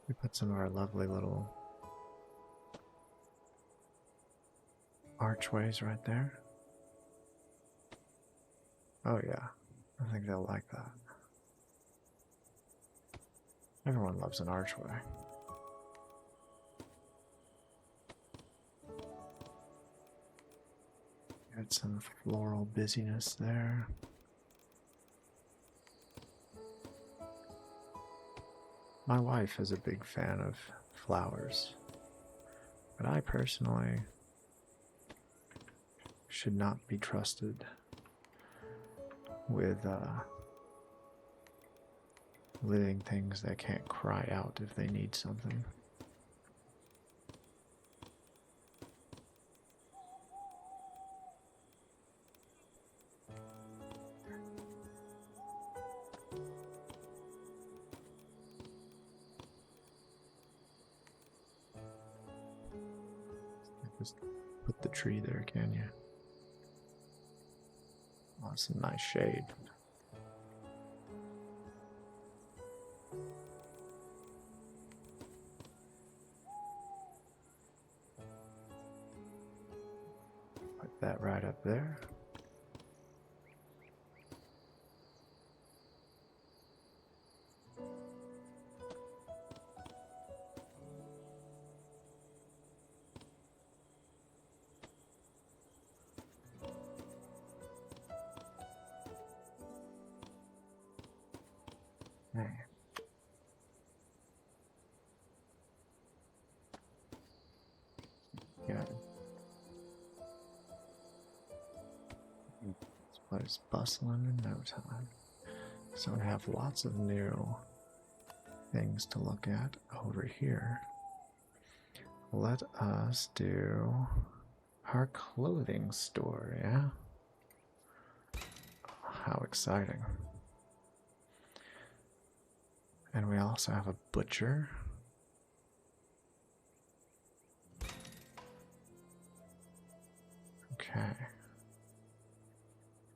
We put some of our lovely little archways right there. Oh yeah, I think they'll like that. Everyone loves an archway. Got some floral busyness there. My wife is a big fan of flowers, but I personally should not be trusted with living things that can't cry out if they need something. Just put the tree there, can you? Oh, it's a nice shade. Put that right up there. Okay. Yeah. This place bustling in no time. So we have lots of new things to look at over here. Let us do our clothing store, yeah? How exciting. And we also have a butcher. Okay.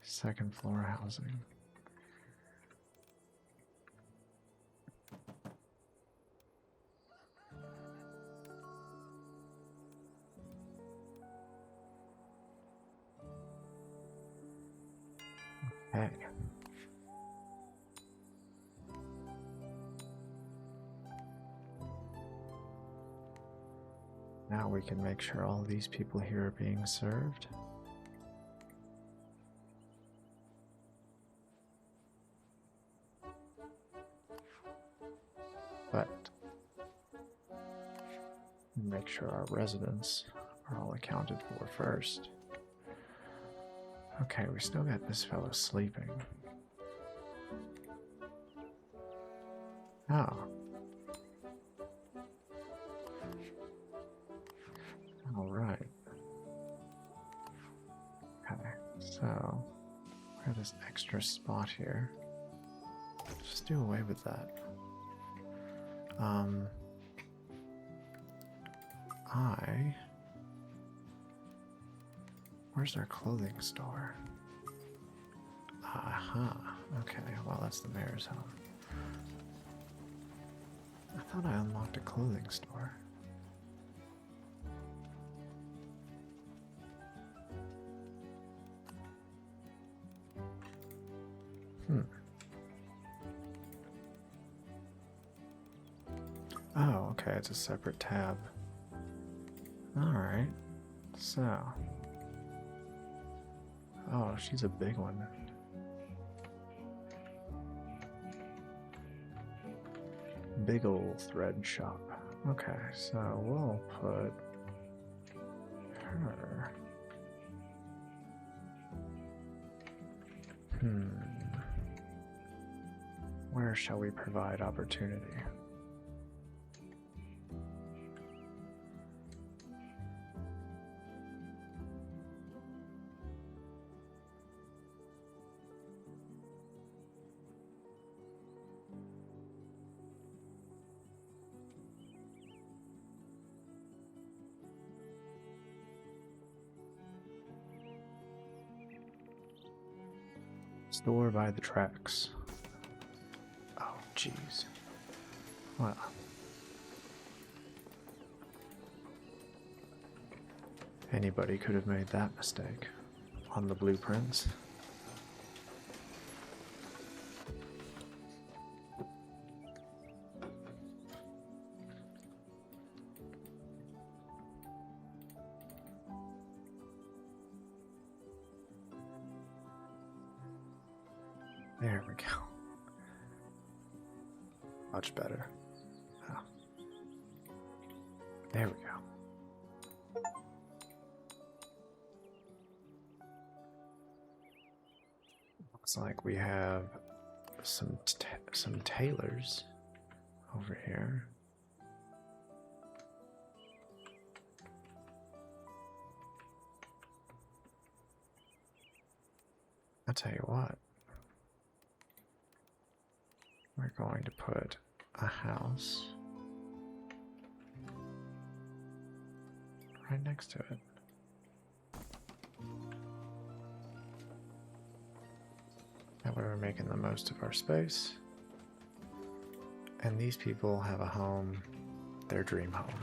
Second floor housing. Okay. Now we can make sure all these people here are being served. But make sure our residents are all accounted for first. Okay, we still got this fellow sleeping. Oh. All right. Okay, so we have this extra spot here. Just do away with that. Where's our clothing store? Aha. Okay, well, that's the mayor's home. I thought I unlocked a clothing store. okay, it's a separate tab. Alright, so. Oh, she's a big one. Big old thread shop. Okay, so we'll put her. Where shall we provide opportunity? Store by the tracks. Oh, jeez. Well. Anybody could have made that mistake on the blueprints. There we go. Much better. Oh. There we go. Looks like we have some tailors over here. I'll tell you what. We're going to put a house right next to it. That way we're making the most of our space. And these people have a home, their dream home,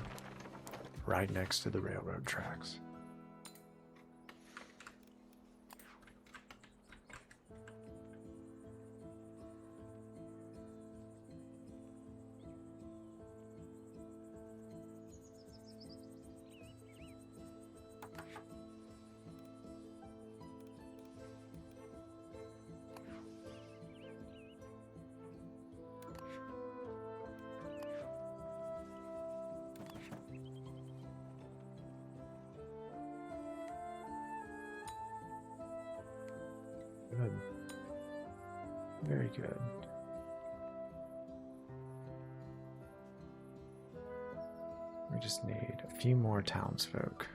right next to the railroad tracks. Good. Very good. We just need a few more townsfolk.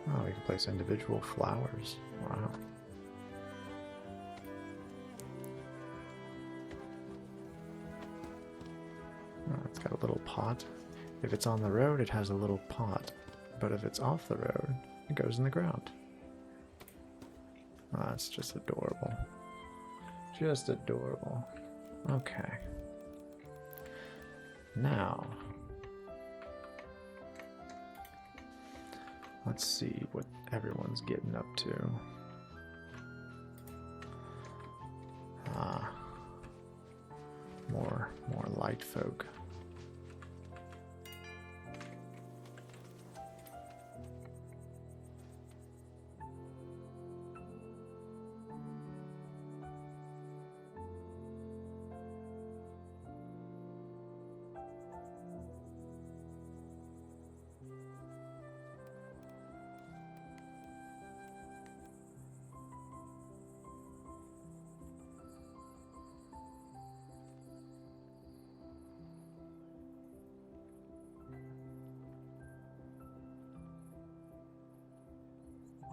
Oh, we can place individual flowers. Wow. Oh, it's got a little pot. If it's on the road, it has a little pot. But if it's off the road, it goes in the ground. Oh, that's just adorable. Just adorable. Okay. Now, let's see what everyone's getting up to. More light folk.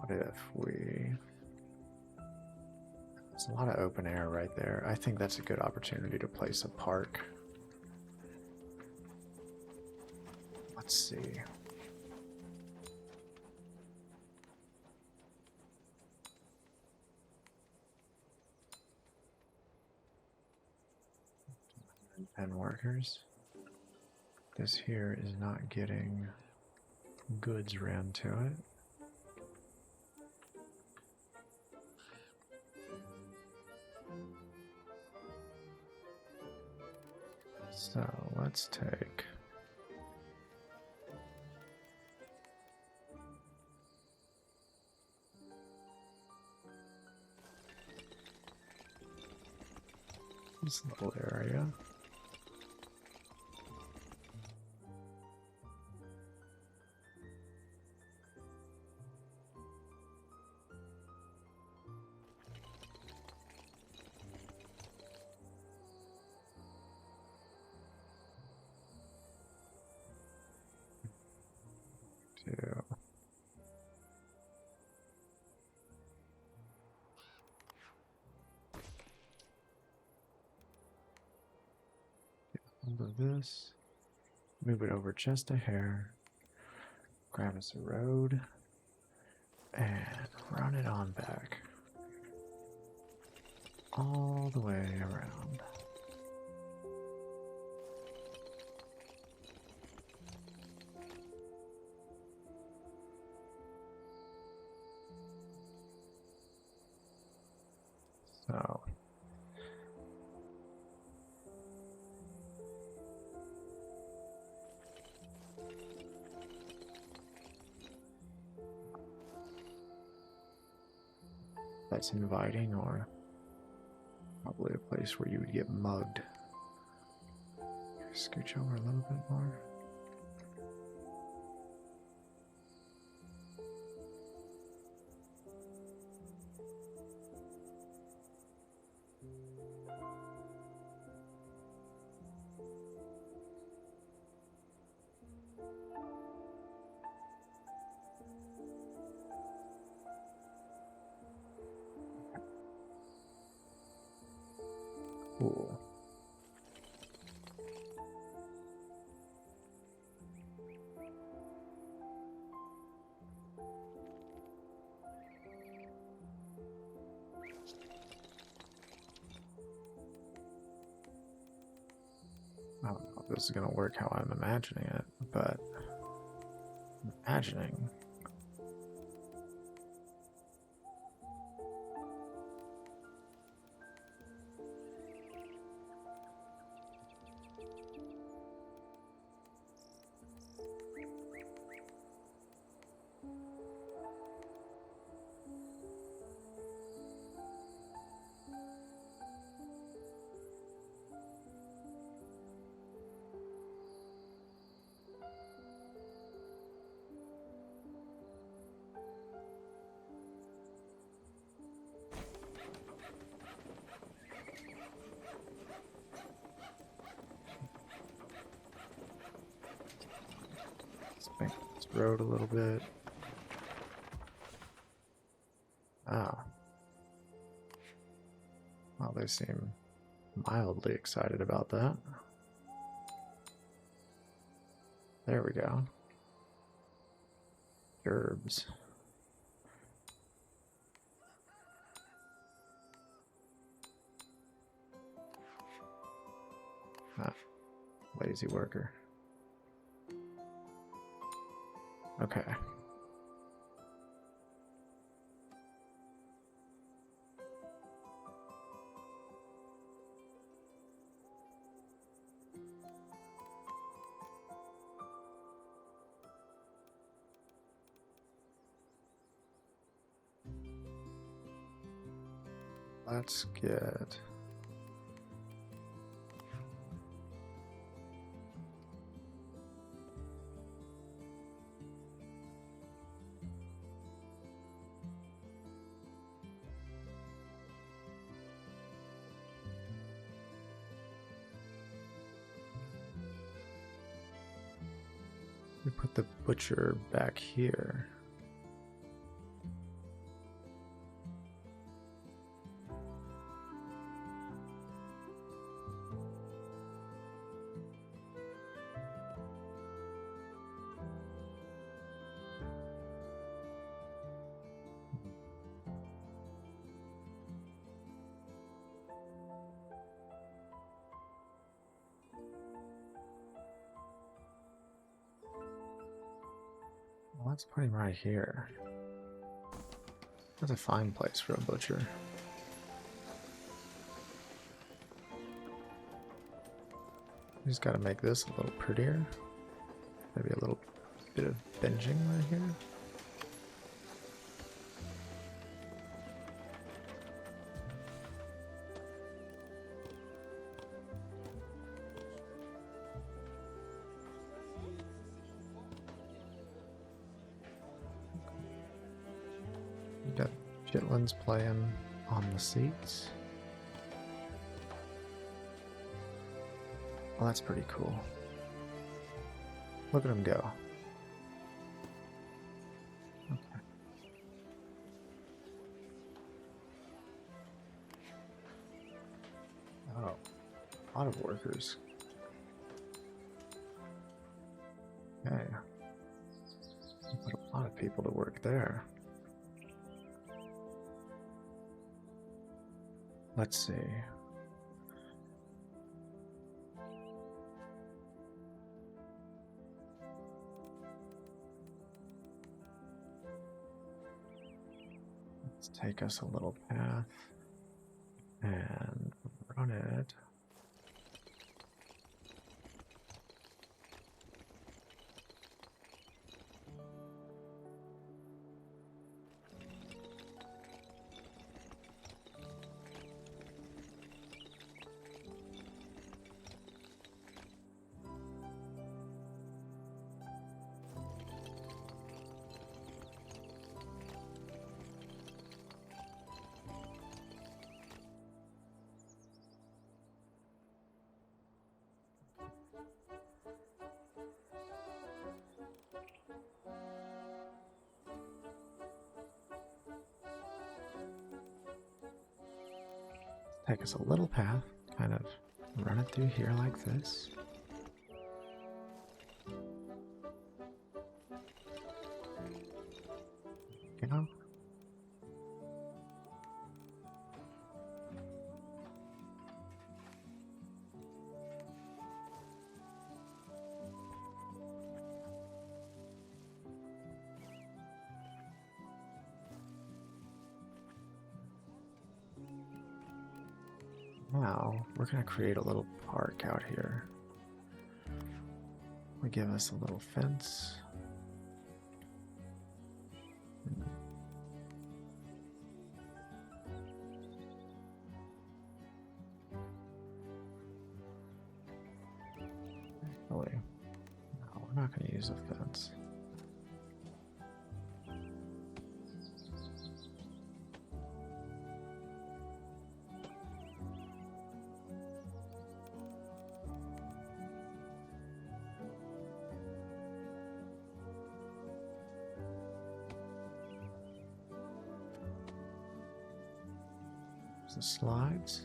What if we... There's a lot of open air right there. I think that's a good opportunity to place a park. Let's see. And workers. This here is not getting goods ran to it. So let's take this little area. Of this, move it over just a hair, grab us a road, and run it on back all the way around. So that's inviting, or probably a place where you would get mugged. Scooch over a little bit more. Cool. I don't know if this is going to work how I'm imagining it, but I'm imagining spank this road a little bit. Oh. Well, they seem mildly excited about that. There we go. Herbs. Ah, lazy worker. Okay. Let's get we put the butcher back here. Well, let's put him right here. That's a fine place for a butcher. We just gotta make this a little prettier. Maybe a little bit of binging right here. We got chitlins playing on the seats. Well, that's pretty cool. Look at him go. Okay. Oh, a lot of workers. Okay. Put a lot of people to work there. Let's see. Let's take us a little path and run it. Take us a little path, kind of run it through here like this. You know? Now, we're going to create a little park out here. We give us a little fence. Really? No, we're not going to use a fence. The slides.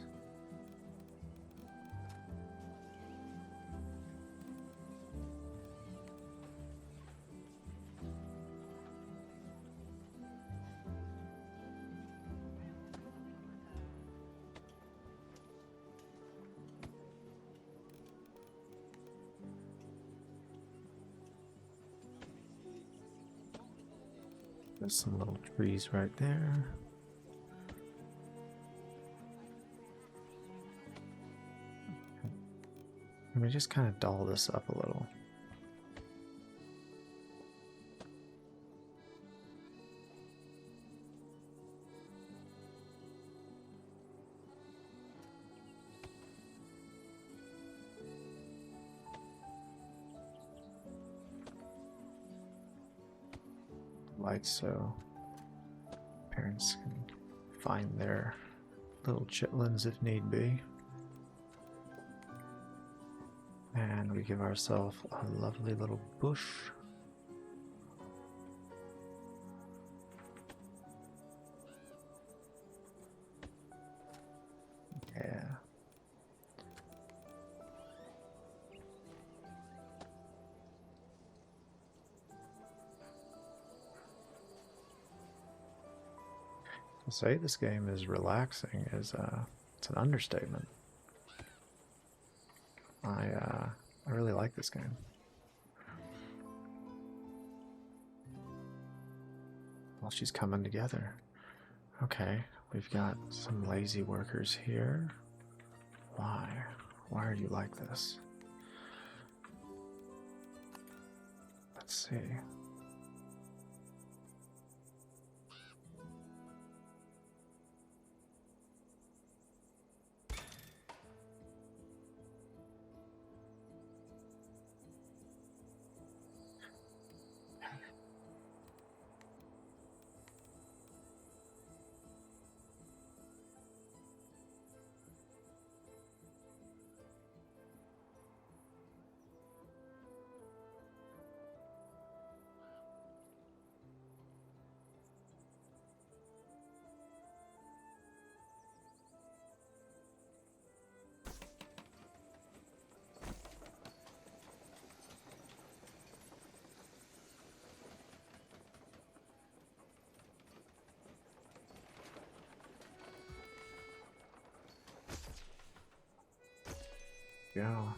There's some little trees right there. Let me just kind of doll this up a little. Lights so parents can find their little chitlins if need be. And we give ourselves a lovely little bush. Yeah. To say this game is relaxing is it's an understatement. I really like this game. Well, she's coming together. Okay, we've got some lazy workers here. Why? Why are you like this? Let's see. Yeah.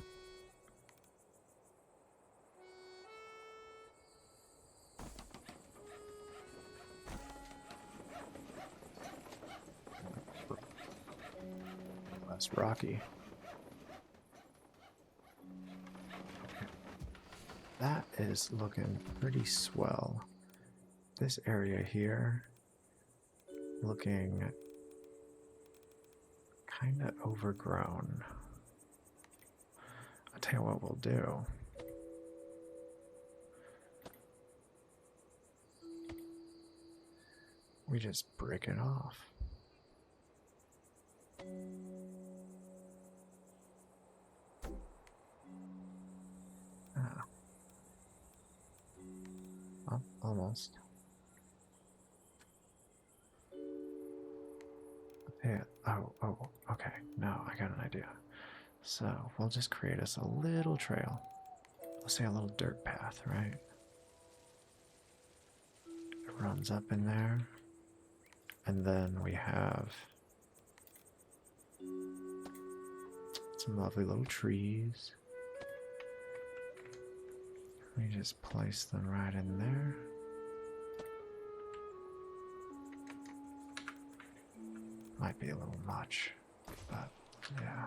Less rocky. Okay. That is looking pretty swell. This area here looking kind of overgrown. I'll tell you what we'll do. We just break it off. Ah. Oh, almost. Yeah. Oh, okay. No, I got an idea. So we'll just create us a little trail. Let's say a little dirt path, right? It runs up in there. And then we have some lovely little trees. We just place them right in there. Might be a little much, but yeah.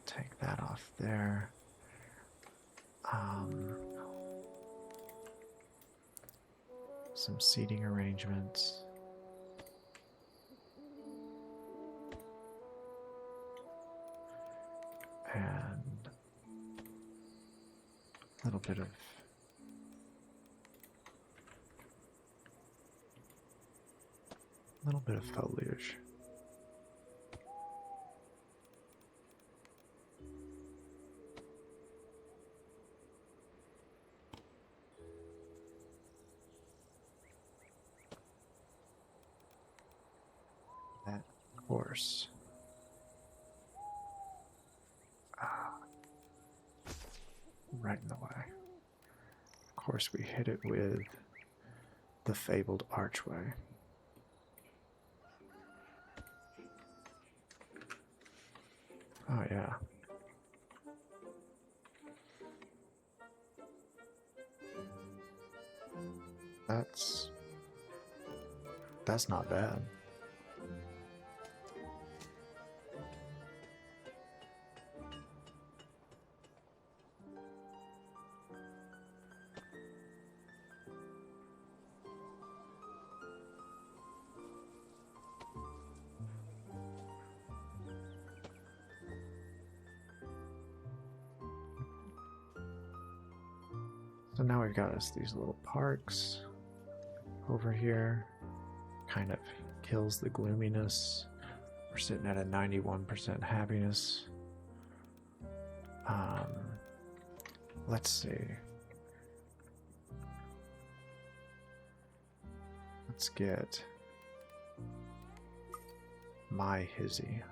Take that off there. Some seating arrangements. And a little bit of foliage. That course. Right in the way. Of course, we hit it with the fabled archway. Oh, yeah. That's not bad. So now we've got us these little parks over here. Kind of kills the gloominess. We're sitting at a 91% happiness. Let's see. Let's get my hizzy.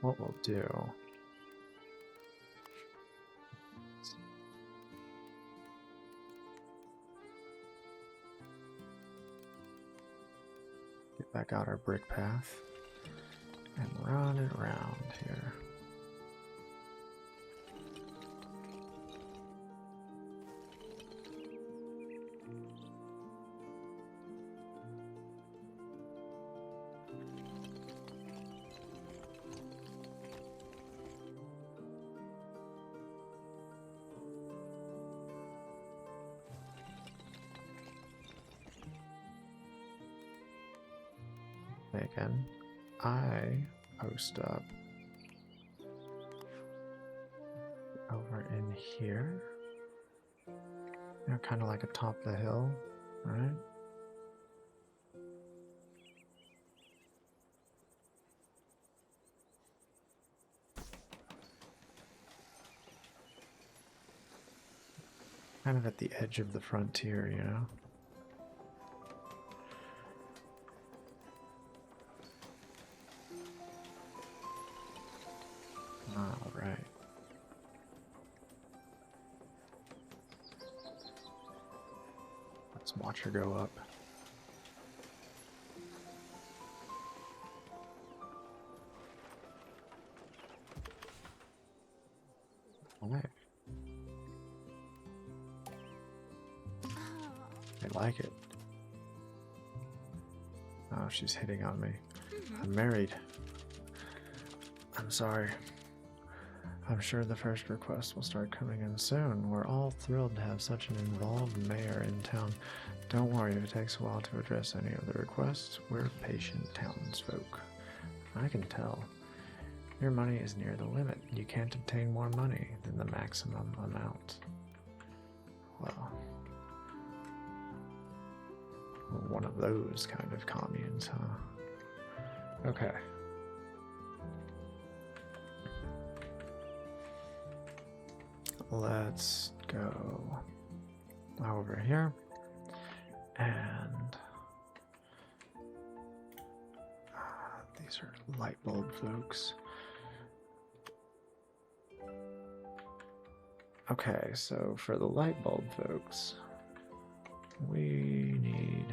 what we'll do... Get back out our brick path and run it around here. Again, I post up over in here. You know, kind of like atop the hill, right? Kind of at the edge of the frontier, you know? All right. Let's watch her go up. Okay. I like it. Oh, she's hitting on me. I'm married. I'm sorry. I'm sure the first request will start coming in soon. We're all thrilled to have such an involved mayor in town. Don't worry if it takes a while to address any of the requests. We're patient townsfolk. I can tell. Your money is near the limit. You can't obtain more money than the maximum amount. Well, we're one of those kind of communes, huh? Okay. Let's go over here and these are light bulb folks. Okay, so for the light bulb folks, we need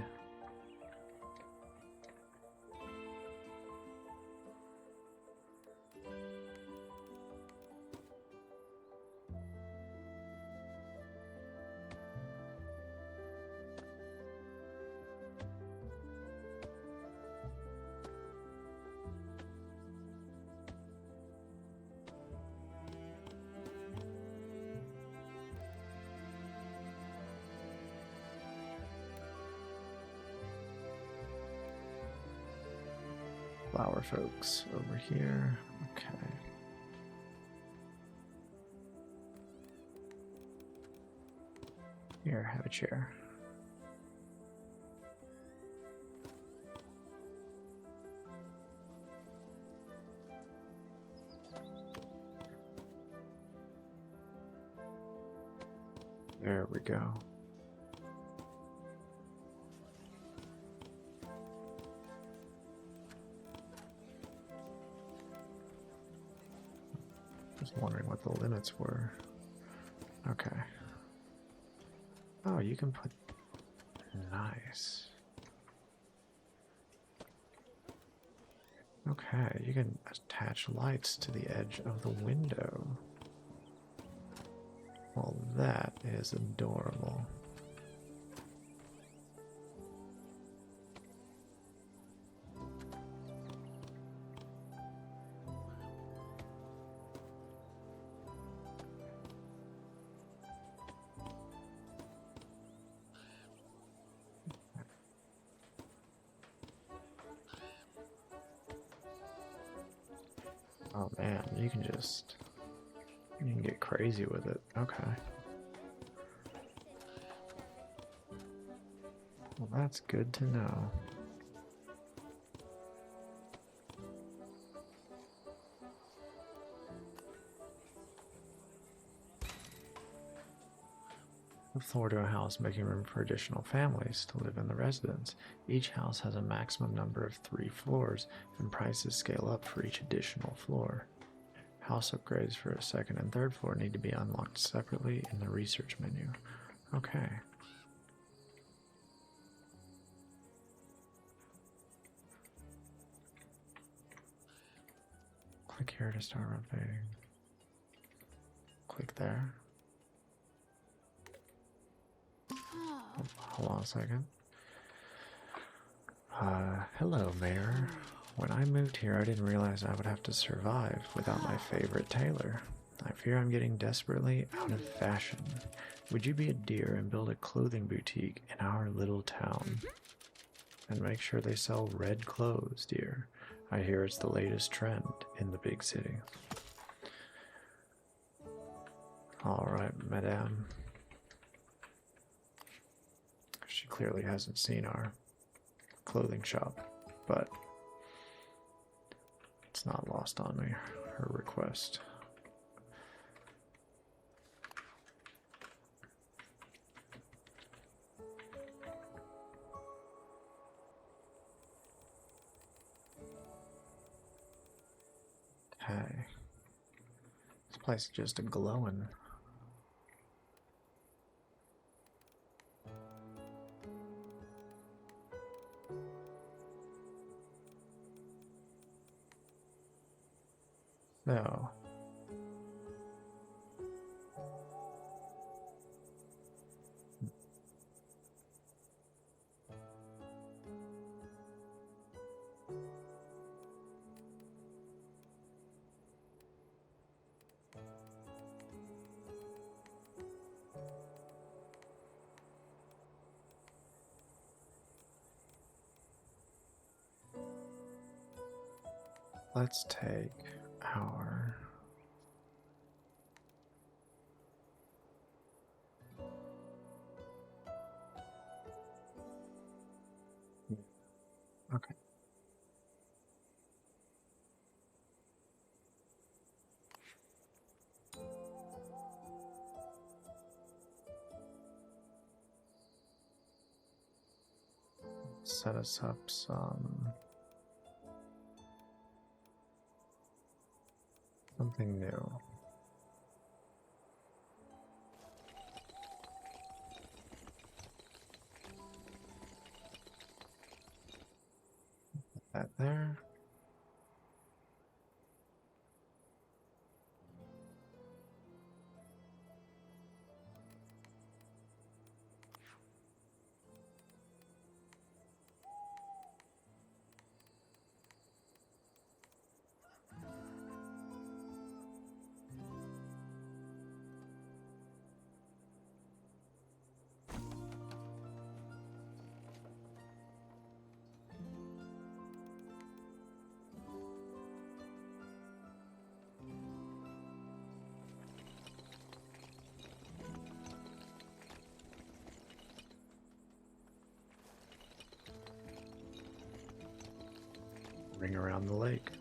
flower folks over here. Okay. Here, have a chair. There we go. Just wondering what the limits were. Okay. Oh, you can put... Nice. Okay, you can attach lights to the edge of the window. Well, that is adorable. Oh man, you can get crazy with it. Okay. Well, that's good to know. a floor to a house, making room for additional families to live in the residence. Each house has a maximum number of 3 floors, and prices scale up for each additional floor. House upgrades for a second and third floor need to be unlocked separately in the research menu. Okay. Click here to start updating. Click there. Hold on a second. Hello, Mayor. When I moved here, I didn't realize I would have to survive without my favorite tailor. I fear I'm getting desperately out of fashion. Would you be a dear and build a clothing boutique in our little town? And make sure they sell red clothes, dear. I hear it's the latest trend in the big city. Alright, madame. She clearly hasn't seen our clothing shop, but it's not lost on me, her request. Okay. This place is just a glowing. No. Let's take our okay. Set us up something new. Put that there. Ring around the lake.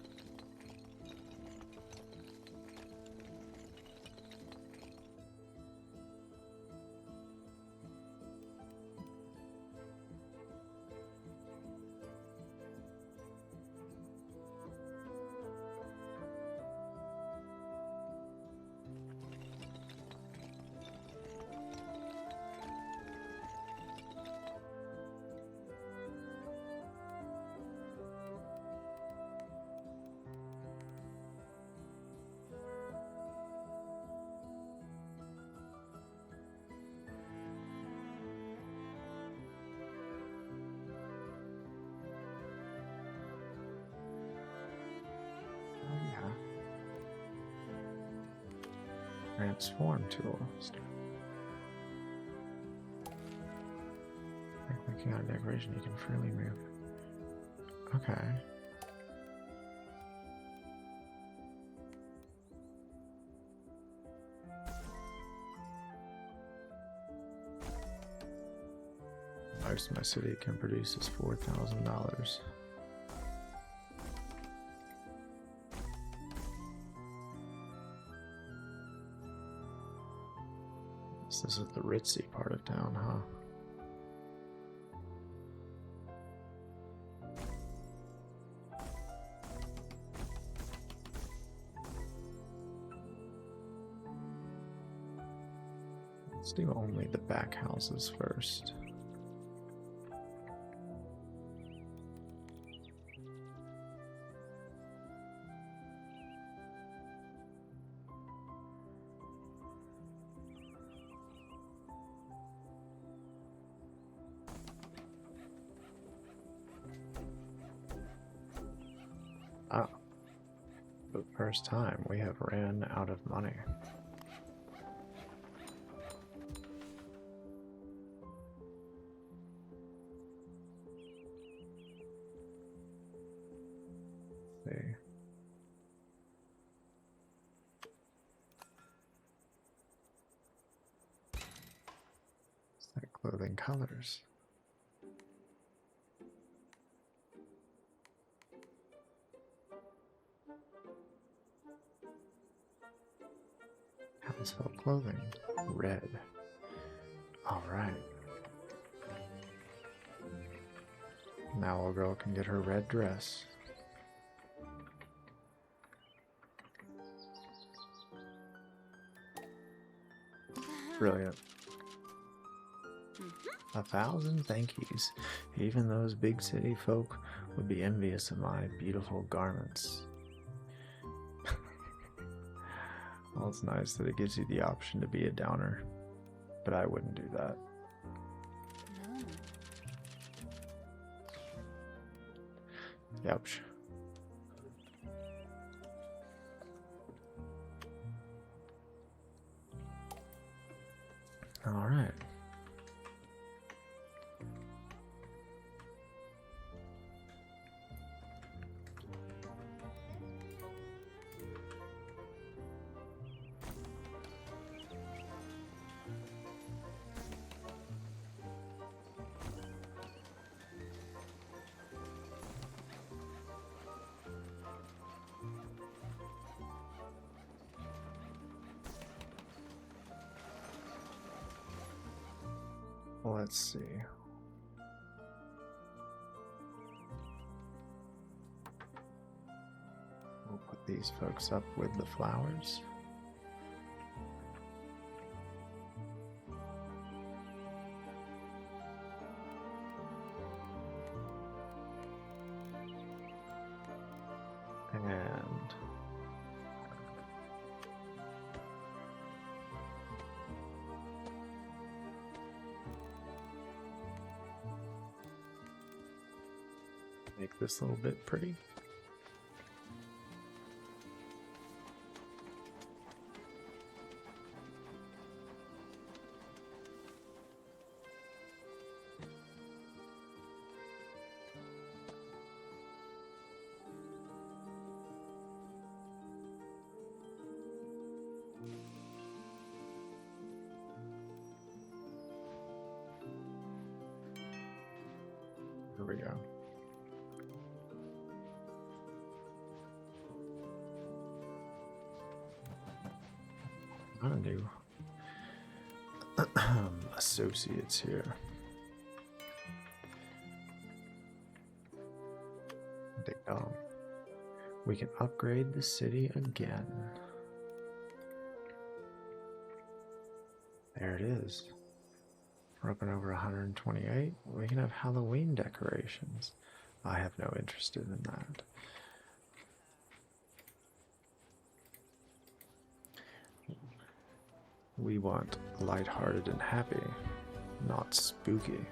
Transform tools. Like clicking on a decoration, you can freely move. Okay. Most my city can produce is $4,000. So this is the ritzy part of town, huh? Let's do only the back houses first. Ah, for the first time we have ran out of money. See. Set clothing colors. Household clothing. Red. Alright. Now our girl can get her red dress. Brilliant. 1,000 thank yous. Even those big city folk would be envious of my beautiful garments. Well, it's nice that it gives you the option to be a downer, but I wouldn't do that. Ouch. All right. Let's see. We'll put these folks up with the flowers. And make this little bit pretty. Here we go. I'm gonna do associates here. Ding dong. We can upgrade the city again. There it is. We're up and over 128. We can have Halloween decorations. I have no interest in that. We want lighthearted and happy, not spooky.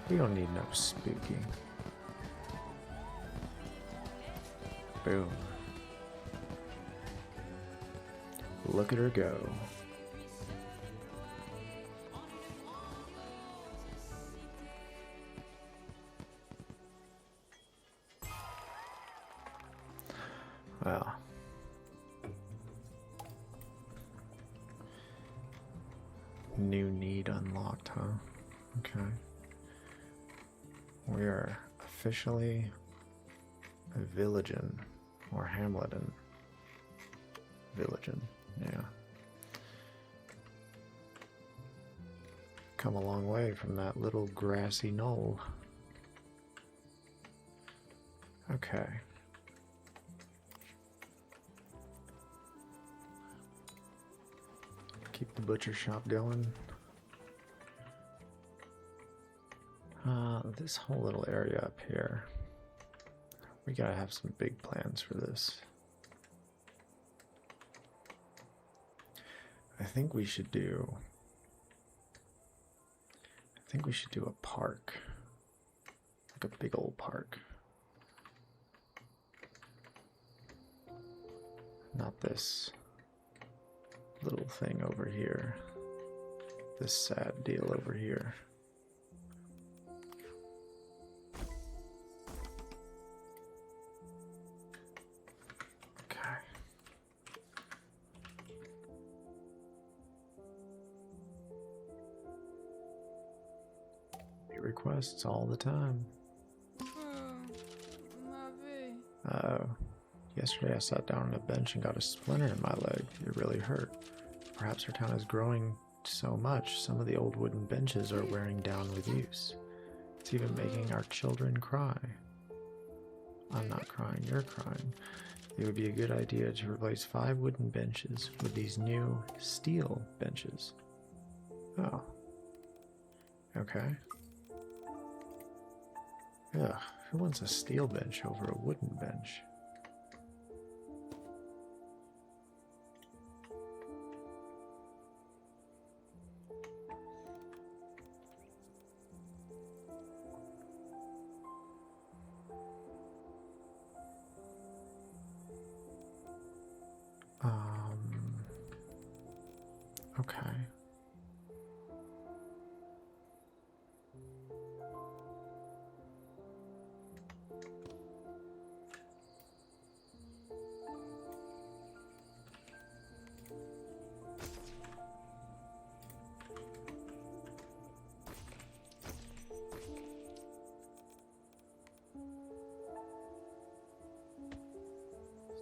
We don't need no spooky. Boom. Look at her go. Well. New need unlocked, huh? Okay. We are officially a villagin, or hamletin. Villagin, yeah. come a long way from that little grassy knoll. Okay. Keep the butcher shop going. This whole little area up here, we gotta have some big plans for this. I think we should do a park, like a big old park. Not this little thing over here, this sad deal over here. Okay. Requests all the time. Yesterday I sat down on a bench and got a splinter in my leg. It really hurt. Perhaps our town is growing so much, some of the old wooden benches are wearing down with use. It's even making our children cry. I'm not crying, you're crying. It would be a good idea to replace 5 wooden benches with these new steel benches. Oh. Okay. Ugh, who wants a steel bench over a wooden bench? Okay.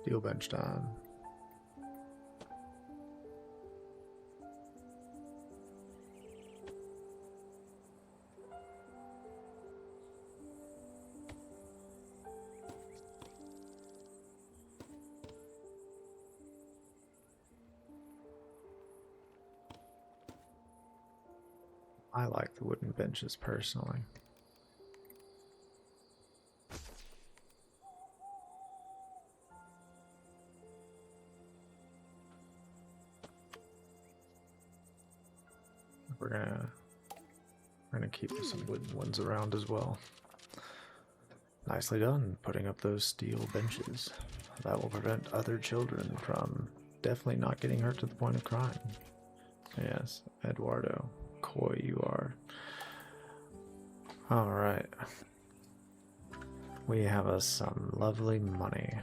Steel bench down. I like the wooden benches personally. We're gonna keep some wooden ones around as well. Nicely done, putting up those steel benches. That will prevent other children from definitely not getting hurt to the point of crying. Yes, Eduardo, coy you are. All right, we have us some lovely money.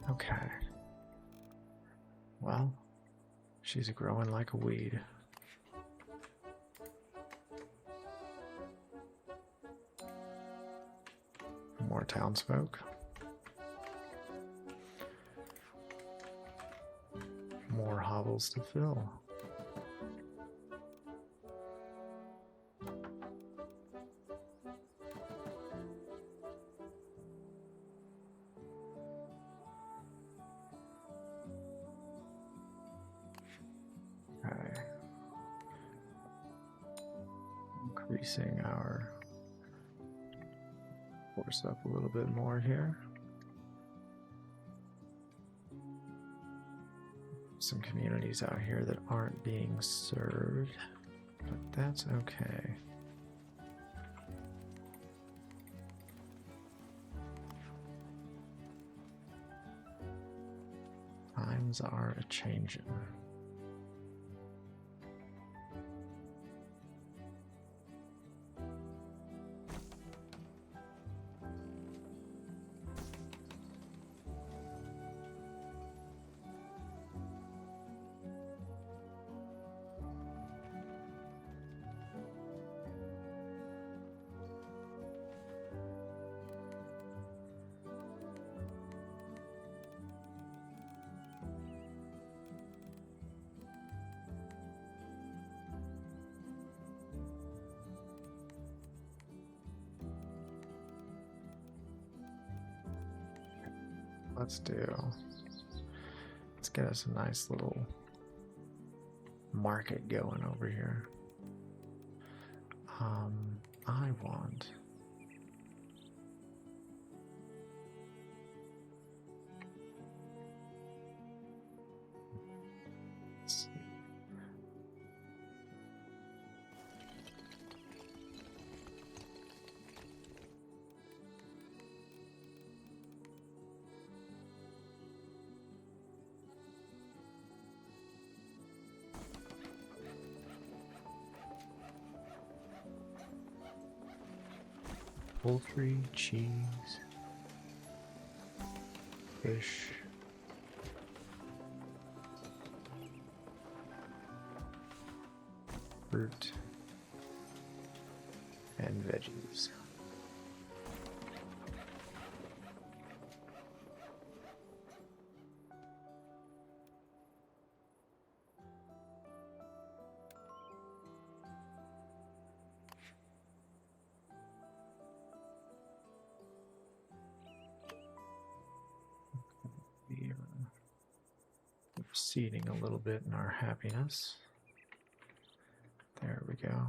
Okay. Well, she's growing like a weed. More townsfolk. More hovels to fill. Okay. Increasing our force up a little bit more here. Some communities out here that aren't being served, but that's okay. Times are a-changin'. let's get us a nice little market going over here. I want let's see. Poultry, cheese, fish, fruit, and veggies. Proceeding a little bit in our happiness. There we go.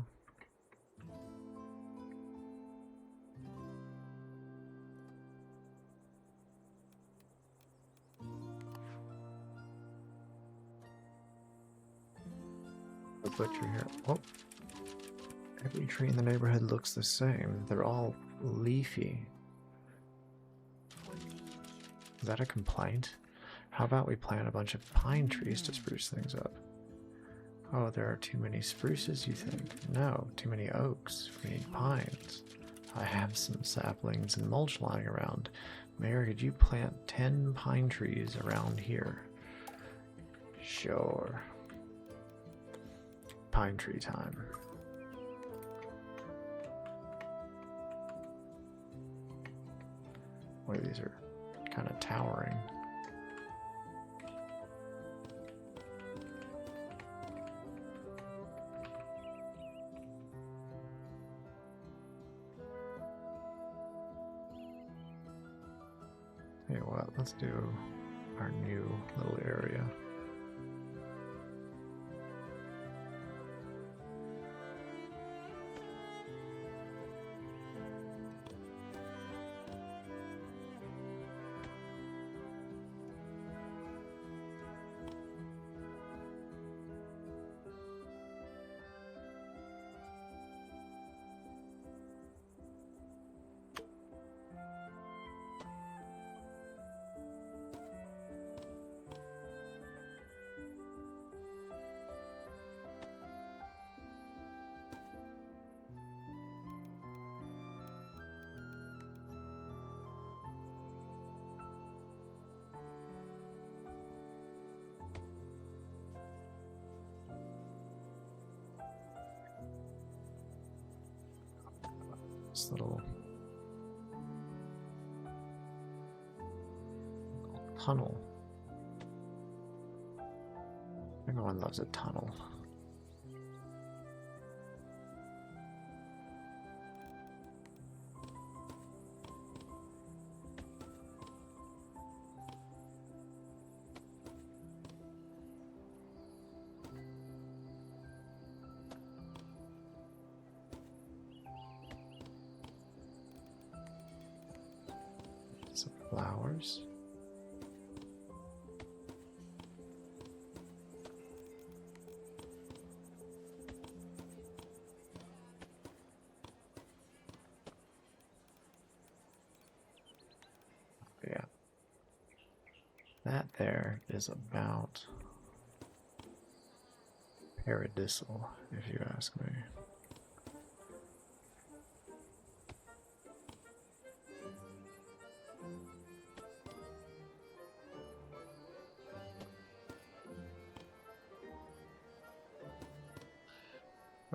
The butcher here. Oh, every tree in the neighborhood looks the same. They're all leafy. Is that a complaint? How about we plant a bunch of pine trees to spruce things up? Oh, there are too many spruces, you think? No, too many oaks. We need pines. I have some saplings and mulch lying around. Mayor, could you plant 10 pine trees around here? Sure. Pine tree time. Boy, these are kind of towering. Hey, what? Let's do our new little area. This little tunnel. Everyone loves a tunnel. Some flowers. Yeah. That there is about paradisal, if you ask me.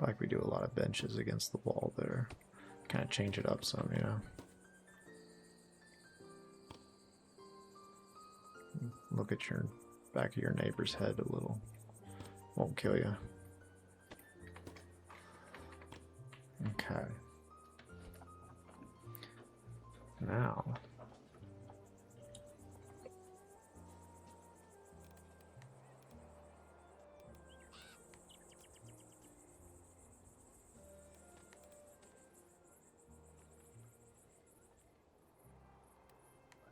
I feel like we do a lot of benches against the wall there. Kind of change it up some, you know. Look at your back of your neighbor's head a little. Won't kill you. Okay. Now,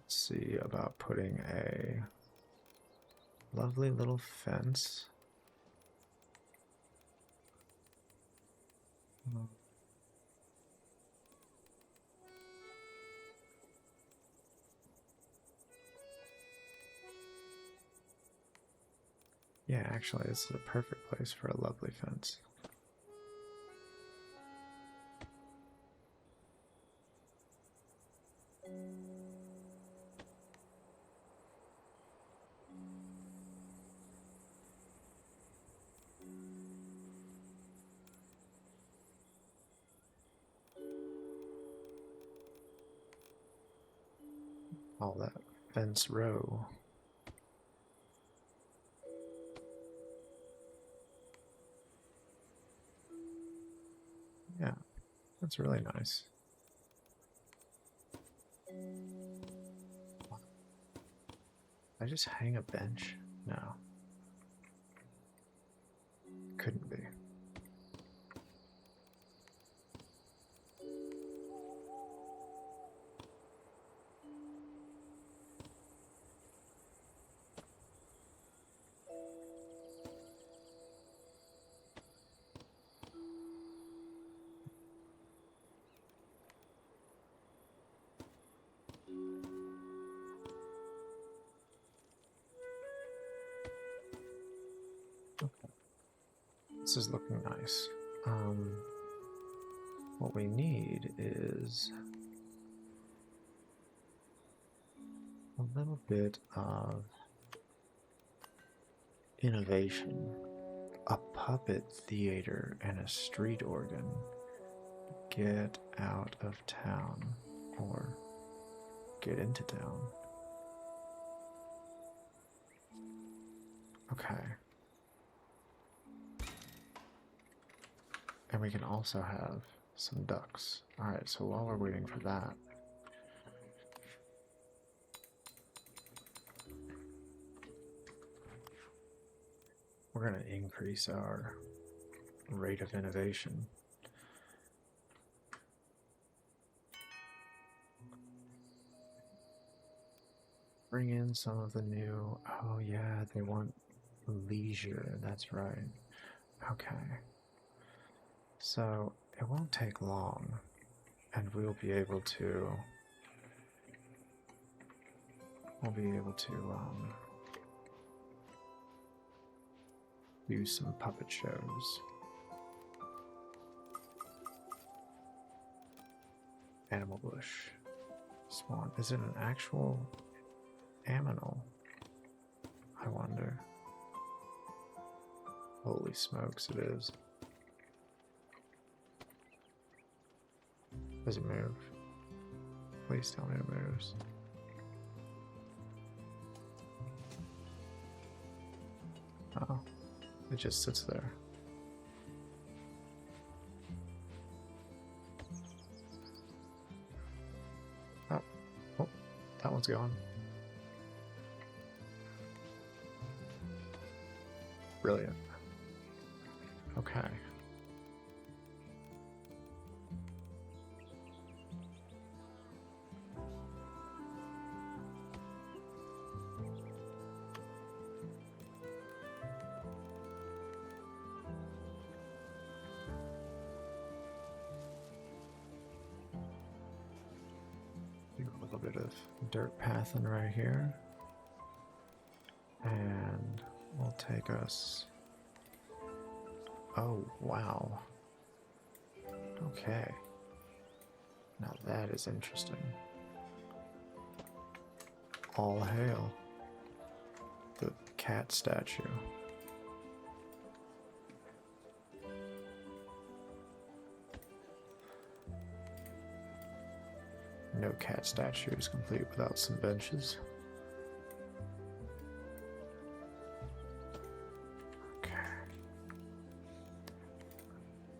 Let's see about putting a lovely little fence. Yeah, actually, this is a perfect place for a lovely fence. All that fence row. Yeah, that's really nice. I just hang a bench? No. Couldn't be. Okay. This is looking nice. What we need is a little bit of innovation. A puppet theater and a street organ. Get out of town, or get into town. Okay. And we can also have some ducks. Alright, so while we're waiting for that, we're going to increase our rate of innovation. Bring in some of the new... Oh yeah, they want leisure, that's right. Okay. So, it won't take long, and we'll be able to... use some puppet shows. Animal bush. Swan. Is it an actual aminal? I wonder. Holy smokes, it is. Does it move? Please tell me it moves. Oh, it just sits there. Oh, that one's gone. Brilliant. Okay. Do a little bit of dirt pathing right here. And we'll take us... Oh, wow. Okay. Now that is interesting. All hail the cat statue. No cat statue is complete without some benches. Okay.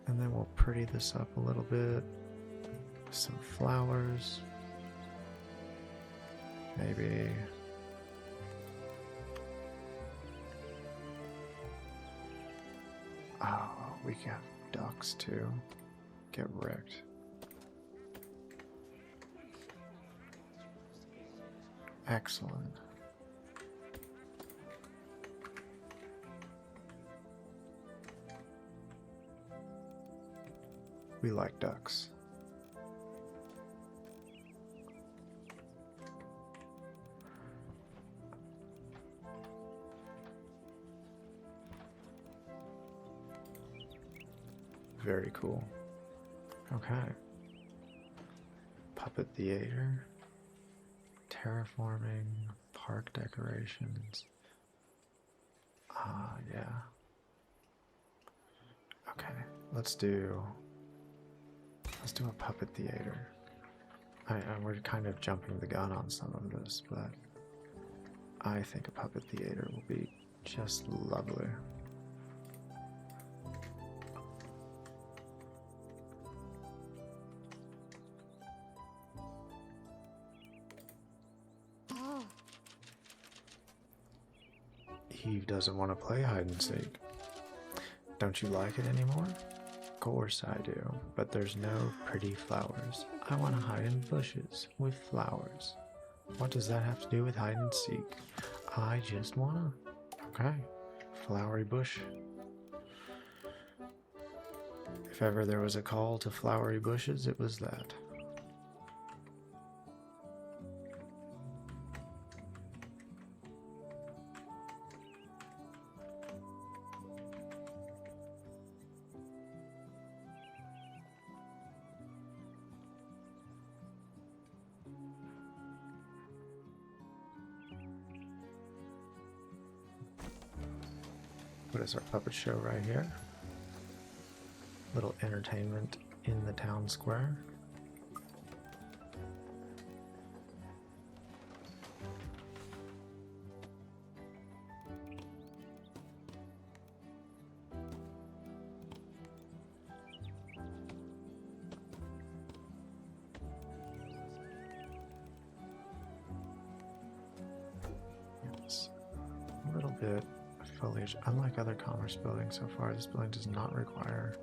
And then we'll pretty this up a little bit with some flowers. Maybe... Oh, we got ducks too. Get wrecked. Excellent. We like ducks. Very cool. Okay. Puppet theater, terraforming, park decorations. Yeah. Okay, let's do a puppet theater. We're kind of jumping the gun on some of this, but I think a puppet theater will be just lovely. Eve doesn't want to play hide and seek. Don't you like it anymore? Of course I do, but there's no pretty flowers. I want to hide in bushes with flowers. What does that have to do with hide and seek? I just wanna. Okay, flowery bush. If ever there was a call to flowery bushes, it was that. What is our puppet show right here? Little entertainment in the town square. Yes, a little bit. Foliage. Unlike other commerce buildings so far, this building does not require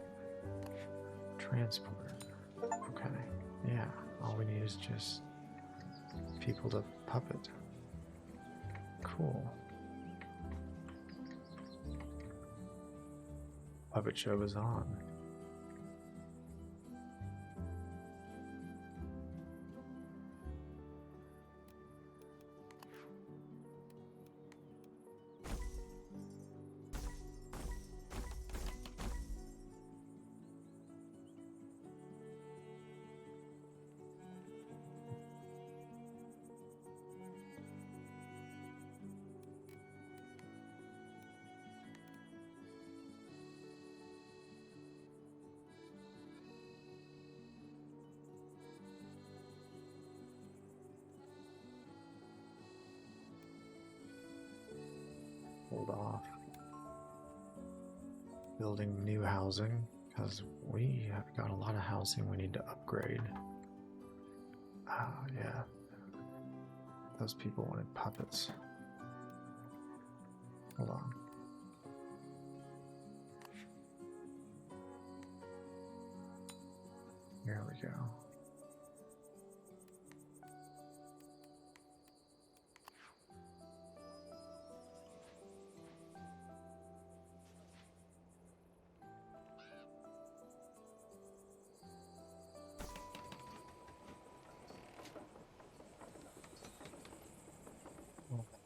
transport. Okay, yeah, all we need is just people to puppet. Cool. Puppet show is on. Hold off building new housing because we have got a lot of housing we need to upgrade. Yeah, those people wanted puppets. Hold on. Here we go.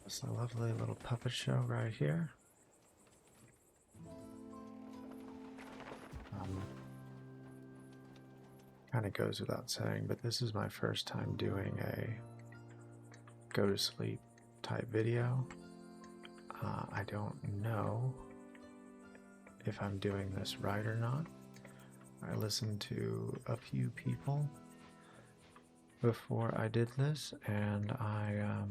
It's a lovely little puppet show right here. Kind of goes without saying, but this is my first time doing a go to sleep type video. I don't know if I'm doing this right or not. I listened to a few people before I did this, and I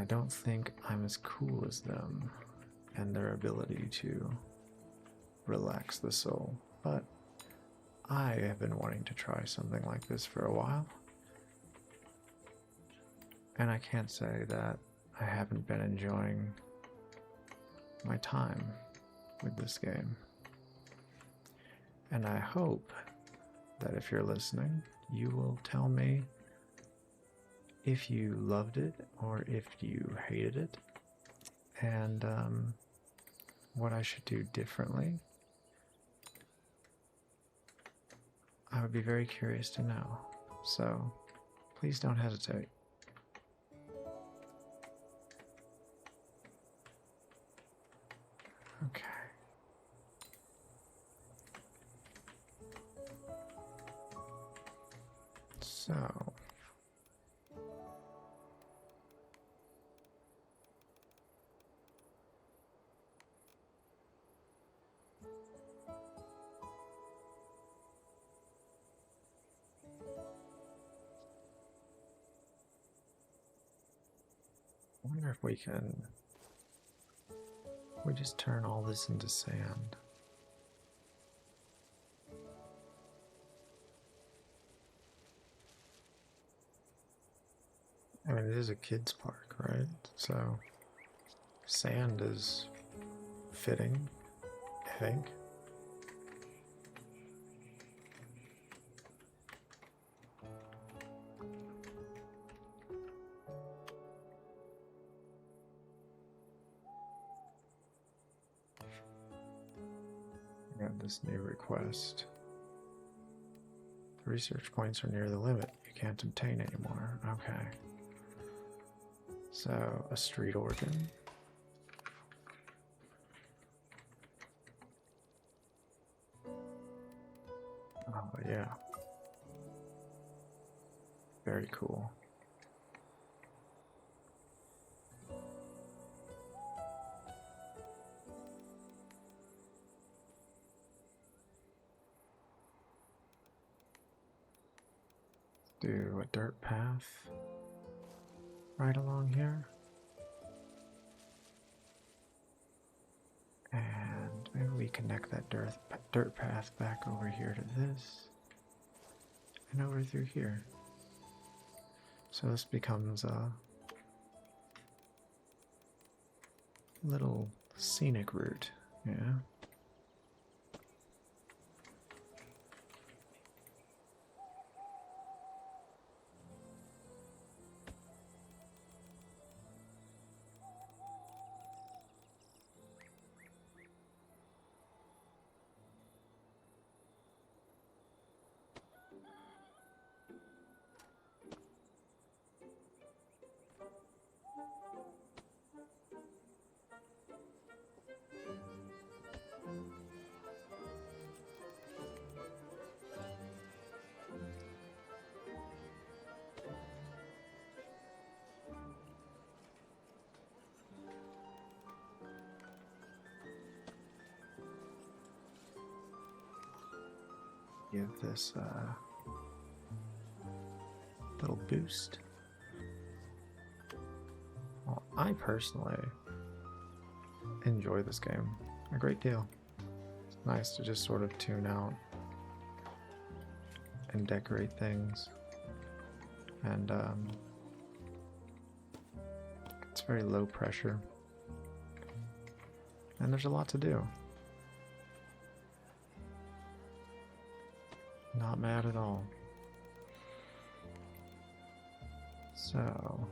don't think I'm as cool as them and their ability to relax the soul, but I have been wanting to try something like this for a while, and I can't say that I haven't been enjoying my time with this game. And I hope that if you're listening, you will tell me if you loved it or if you hated it, and what I should do differently. I would be very curious to know. So please don't hesitate. Okay. So I wonder if we just turn all this into sand. I mean, it is a kids' park, right? So sand is fitting, I think. I got this new request. The research points are near the limit. You can't obtain anymore. Okay. So, a street organ. Oh, yeah. Very cool. Do a dirt path right along here. And maybe we connect that dirt path back over here to this. And over through here. So this becomes a little scenic route, yeah? Give this a little boost. Well, I personally enjoy this game a great deal. It's nice to just sort of tune out and decorate things, and it's very low pressure, and there's a lot to do. Not mad at all. So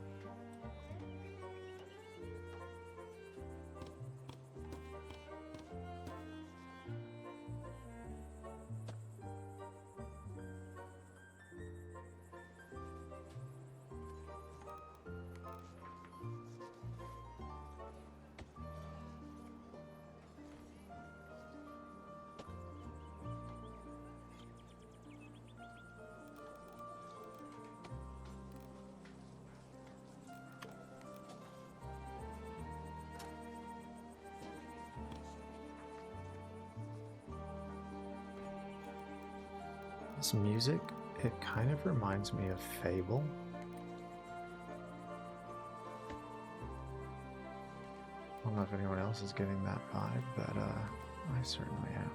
this music, it kind of reminds me of Fable. I don't know if anyone else is getting that vibe, but I certainly am.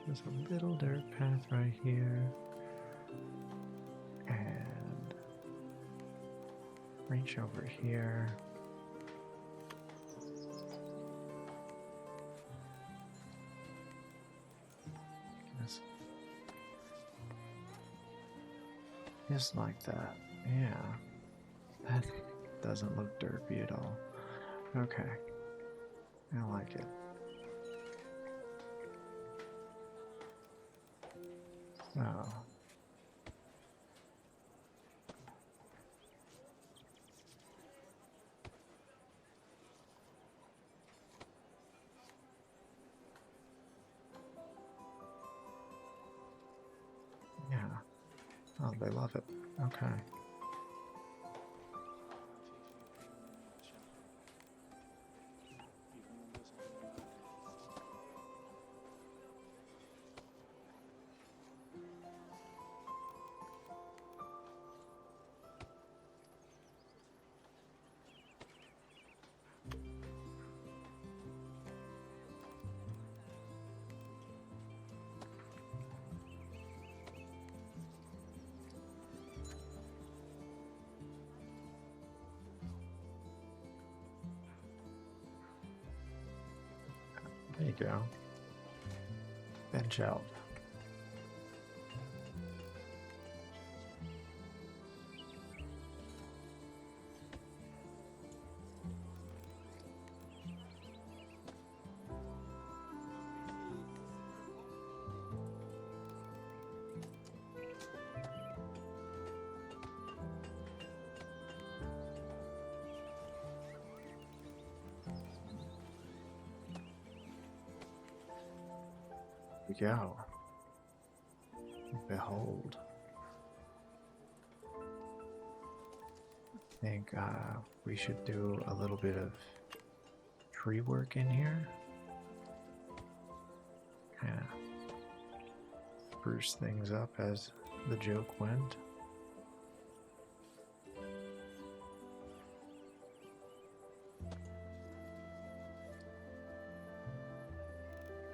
There's a little dirt path right here. And reach over here. Just like that. Yeah. That doesn't look derpy at all. Okay. I like it. So. Yeah. Oh, they love it. Okay. There you go. Bench out. We go. Behold. I think we should do a little bit of tree work in here. Kind of spruce things up as the joke went.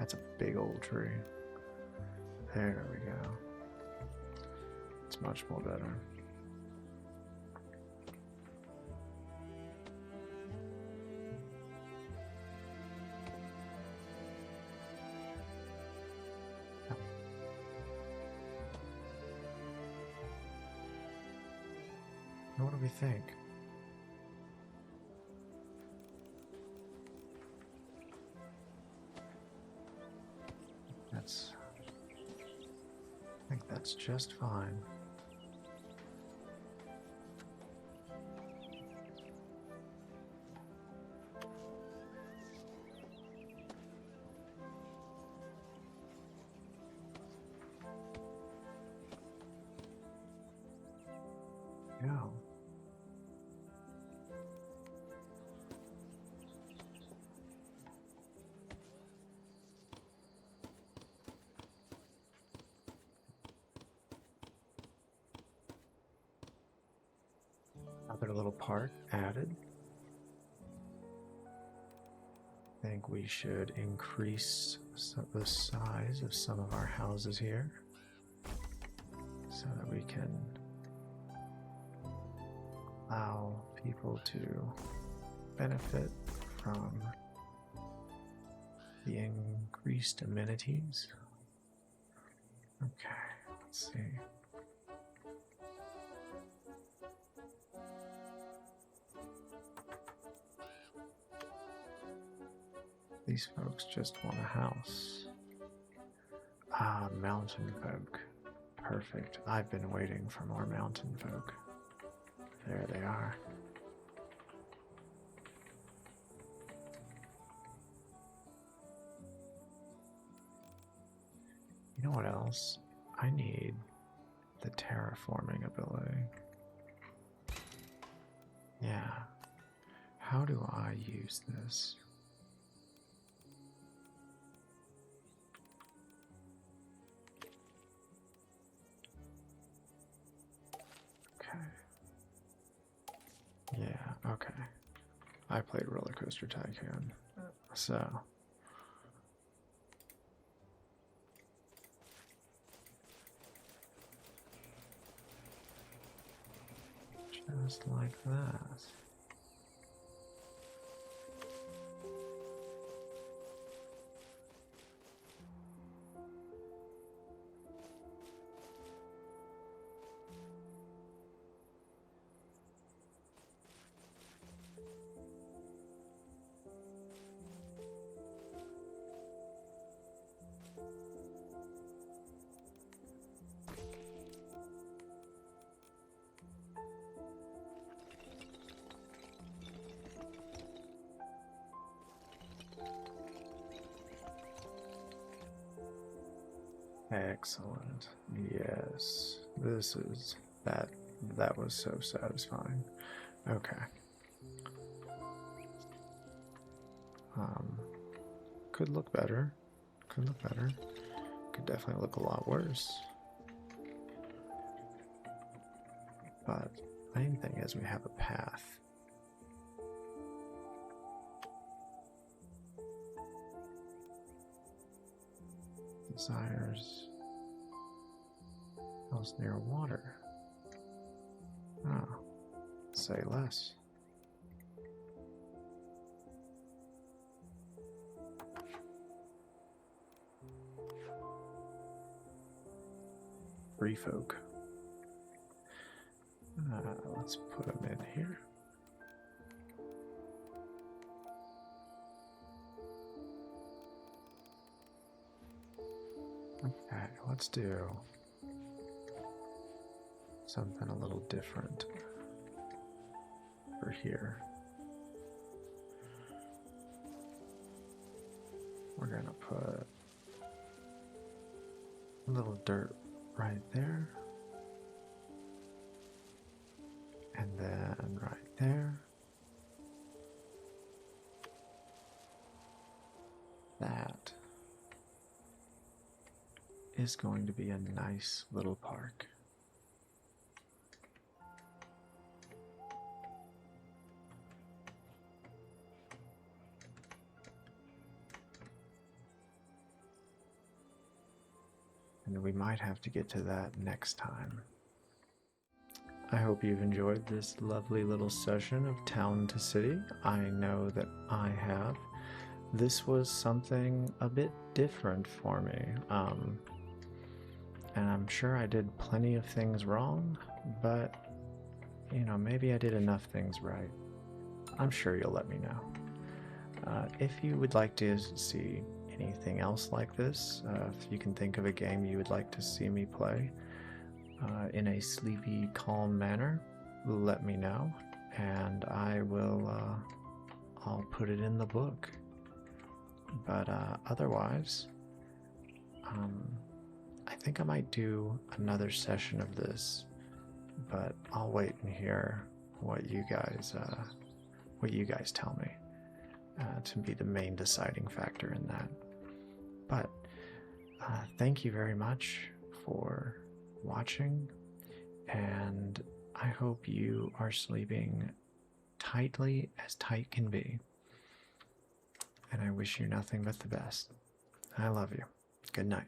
That's a big old tree. There we go. It's much more better. What do we think? I think that's just fine. Yeah. Another little part added. I think we should increase the size of some of our houses here so that we can allow people to benefit from the increased amenities. Okay, let's see. These folks just want a house. Ah, mountain folk. Perfect. I've been waiting for more mountain folk. There they are. You know what else? I need the terraforming ability. Yeah. How do I use this? Yeah, okay. I played Roller Coaster Tycoon, so Just like that. Excellent. Yes, this is that. That was so satisfying. Okay. Could look better. Could look better. Could definitely look a lot worse. But main thing is we have a path. Desires. House near water. Oh, say less. Free folk. Let's put them in here. Okay, let's do something a little different for here. We're gonna put a little dirt right there, and then right there. That is going to be a nice little park. And we might have to get to that next time. I hope you've enjoyed this lovely little session of Town to City. I know that I have. This was something a bit different for me. And I'm sure I did plenty of things wrong, but, you know, maybe I did enough things right. I'm sure you'll let me know. If you would like to see anything else like this, if you can think of a game you would like to see me play in a sleepy, calm manner, let me know, and I will, I'll put it in the book. But otherwise, I think I might do another session of this, but I'll wait and hear what you guys tell me to be the main deciding factor in that. But thank you very much for watching, and I hope you are sleeping tightly as tight can be. And I wish you nothing but the best. I love you. Good night.